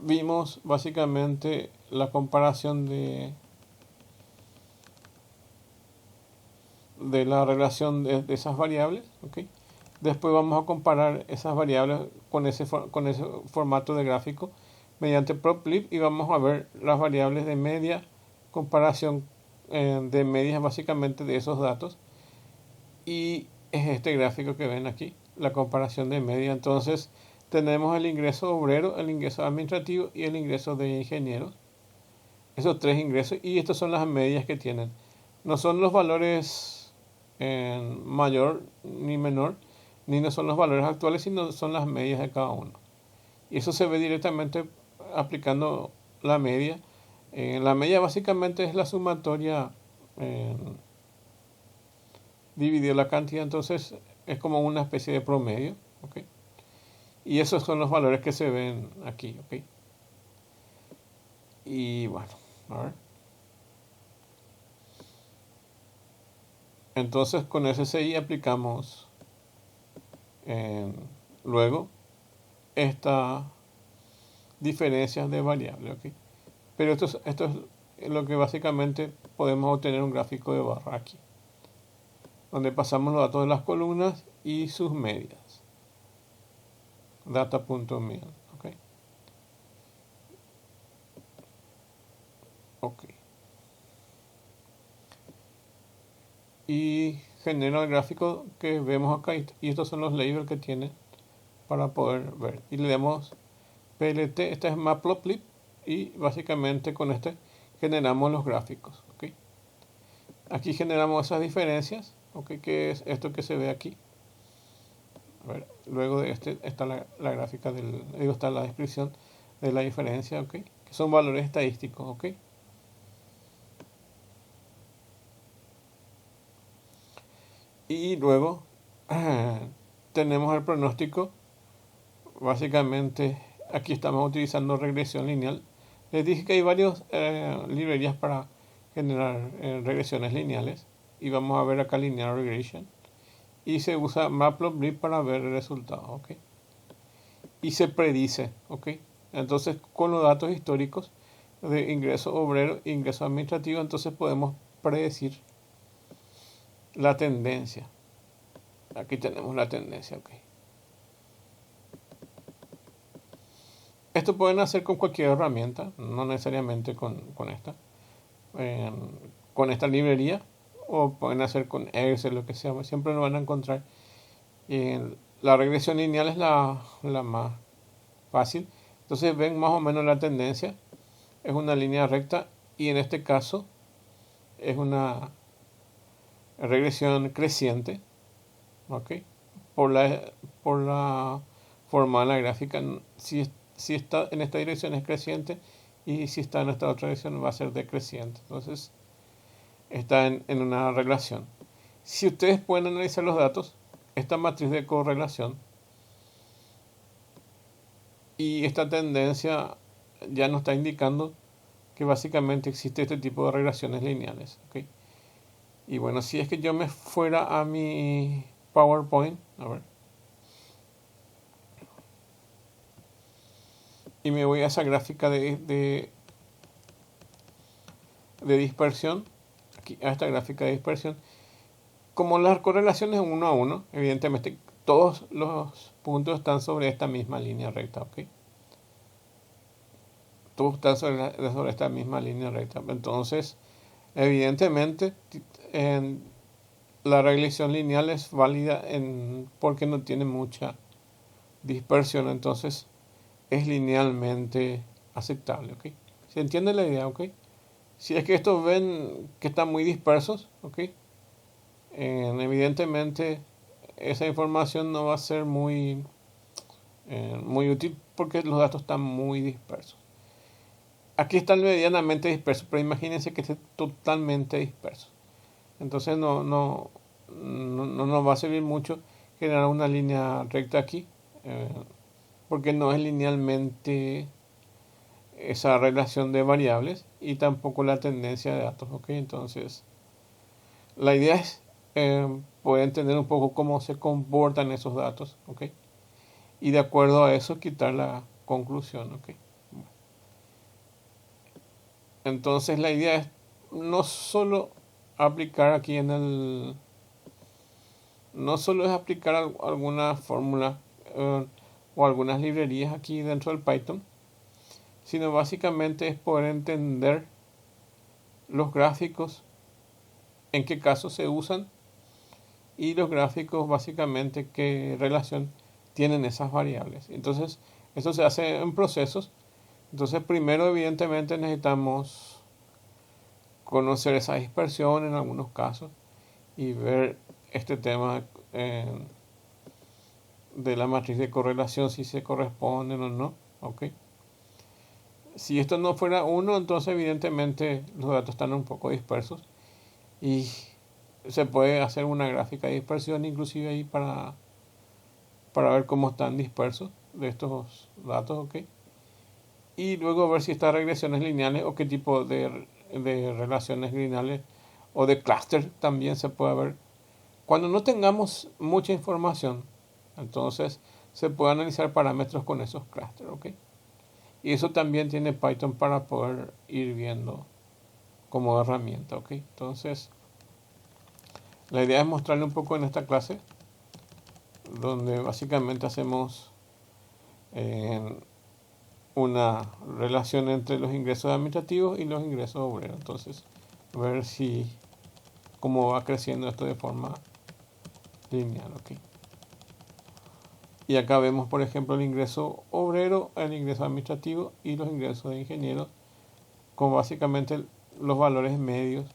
vimos básicamente la comparación de la relación de esas variables. ¿Okay? Después vamos a comparar esas variables con ese formato de gráfico mediante Proplib y vamos a ver las variables de media, comparación de medias básicamente de esos datos. Y es este gráfico que ven aquí, la comparación de media. Entonces tenemos el ingreso obrero, el ingreso administrativo y el ingreso de ingenieros. Esos tres ingresos y estas son las medias que tienen. No son los valores en mayor ni menor, ni no son los valores actuales, sino son las medias de cada uno. Y eso se ve directamente aplicando la media. La media básicamente es la sumatoria dividido la cantidad, entonces es como una especie de promedio. ¿Okay? Y esos son los valores que se ven aquí. ¿Okay? Y bueno, a ver. Entonces con SSI aplicamos luego estas diferencias de variables. ¿Okay? Pero esto es lo que básicamente podemos obtener un gráfico de barra aquí, donde pasamos los datos de las columnas y sus medias. Data.mean. ¿Okay? Ok. Y genera el gráfico que vemos acá y estos son los labels que tiene para poder ver. Y le damos PLT, este es Matplotlib y básicamente con este generamos los gráficos. ¿Okay? Aquí generamos esas diferencias. ¿Okay? Que es esto que se ve aquí. A ver, luego de este está la gráfica está la descripción de la diferencia, ¿okay? Que son valores estadísticos, ¿ok? Y luego tenemos el pronóstico. Básicamente aquí estamos utilizando regresión lineal. Les dije que hay varias librerías para generar regresiones lineales. Y vamos a ver acá linear regression. Y se usa Matplotlib para ver el resultado, ¿ok? Y se predice, ¿ok? Entonces con los datos históricos de ingreso obrero e ingreso administrativo, entonces podemos predecir la tendencia. Aquí tenemos la tendencia, ¿ok? Esto pueden hacer con cualquier herramienta, no necesariamente con esta. Con esta librería, o pueden hacer con Excel, lo que sea, siempre lo van a encontrar. La regresión lineal es la más fácil. Entonces ven más o menos la tendencia. Es una línea recta y en este caso es una regresión creciente, ¿ok? Por la forma de la gráfica. Si está en esta dirección es creciente y si está en esta otra dirección va a ser decreciente. Entonces está en una relación. Si ustedes pueden analizar los datos, esta matriz de correlación y esta tendencia ya nos está indicando que básicamente existe este tipo de regresiones lineales, ¿ok? Y bueno, si es que yo me fuera a mi PowerPoint, a ver, y me voy a esa gráfica de dispersión, aquí a esta gráfica de dispersión, como las correlaciones 1 a 1, evidentemente todos los puntos están sobre esta misma línea recta, ¿ok? Todos están sobre esta misma línea recta. Entonces, evidentemente, la regresión lineal es válida porque no tiene mucha dispersión, entonces es linealmente aceptable, ¿ok? ¿Se entiende la idea, ok? Si es que estos ven que están muy dispersos, ok, evidentemente esa información no va a ser muy útil porque los datos están muy dispersos. Aquí están medianamente dispersos, pero imagínense que esté totalmente disperso. Entonces no nos va a servir mucho generar una línea recta aquí, porque no es linealmente esa relación de variables y tampoco la tendencia de datos, ¿ok? Entonces la idea es poder entender un poco cómo se comportan esos datos, ¿ok? Y de acuerdo a eso quitar la conclusión, ¿ok? Entonces la idea es no solo aplicar aquí no solo es aplicar alguna fórmula o algunas librerías aquí dentro del Python, sino básicamente es poder entender los gráficos, en qué casos se usan y los gráficos básicamente qué relación tienen esas variables. Entonces, esto se hace en procesos. Entonces, primero evidentemente necesitamos conocer esa dispersión en algunos casos y ver este tema de la matriz de correlación, si se corresponden o no, ¿ok? Si esto no fuera uno, entonces evidentemente los datos están un poco dispersos y se puede hacer una gráfica de dispersión inclusive ahí para ver cómo están dispersos de estos datos, ¿ok? Y luego ver si estas regresiones lineales o qué tipo de relaciones lineales o de clúster también se puede ver. Cuando no tengamos mucha información, entonces se puede analizar parámetros con esos clústeres, ¿ok? Y eso también tiene Python para poder ir viendo como herramienta, ¿ok? Entonces, la idea es mostrarle un poco en esta clase, donde básicamente hacemos una relación entre los ingresos administrativos y los ingresos obreros. Entonces, ver cómo va creciendo esto de forma lineal, ¿ok? Y acá vemos, por ejemplo, el ingreso obrero, el ingreso administrativo y los ingresos de ingenieros, con básicamente los valores medios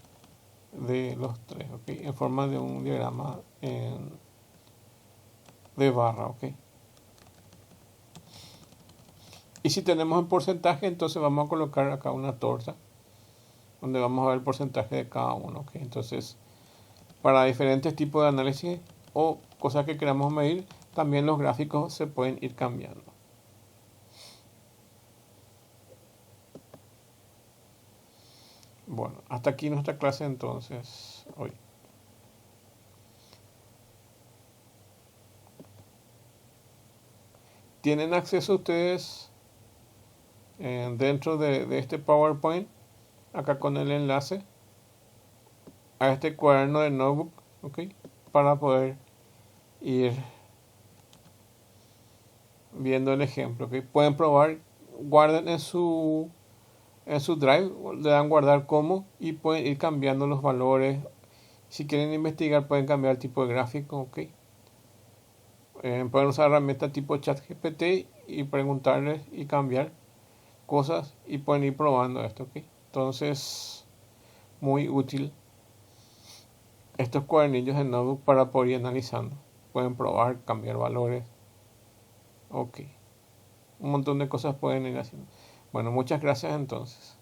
de los tres, ¿ok? En forma de un diagrama de barra, ¿ok? Y si tenemos en porcentaje, entonces vamos a colocar acá una torta donde vamos a ver el porcentaje de cada uno. ¿Okay? Entonces, para diferentes tipos de análisis o cosas que queramos medir, también los gráficos se pueden ir cambiando. Bueno, hasta aquí nuestra clase entonces hoy. ¿Tienen acceso ustedes dentro de este PowerPoint, acá con el enlace, a este cuaderno de notebook, ¿okay? Para poder ir viendo el ejemplo, ¿okay? Pueden probar, guarden en su drive, le dan guardar como y pueden ir cambiando los valores. Si quieren investigar, pueden cambiar el tipo de gráfico, ¿ok? Pueden usar herramientas tipo ChatGPT y preguntarles y cambiar cosas y pueden ir probando esto, ¿ok? Entonces, muy útil estos cuadernillos en notebook para poder ir analizando. Pueden probar, cambiar valores, ok. Un montón de cosas pueden ir haciendo. Bueno, muchas gracias entonces.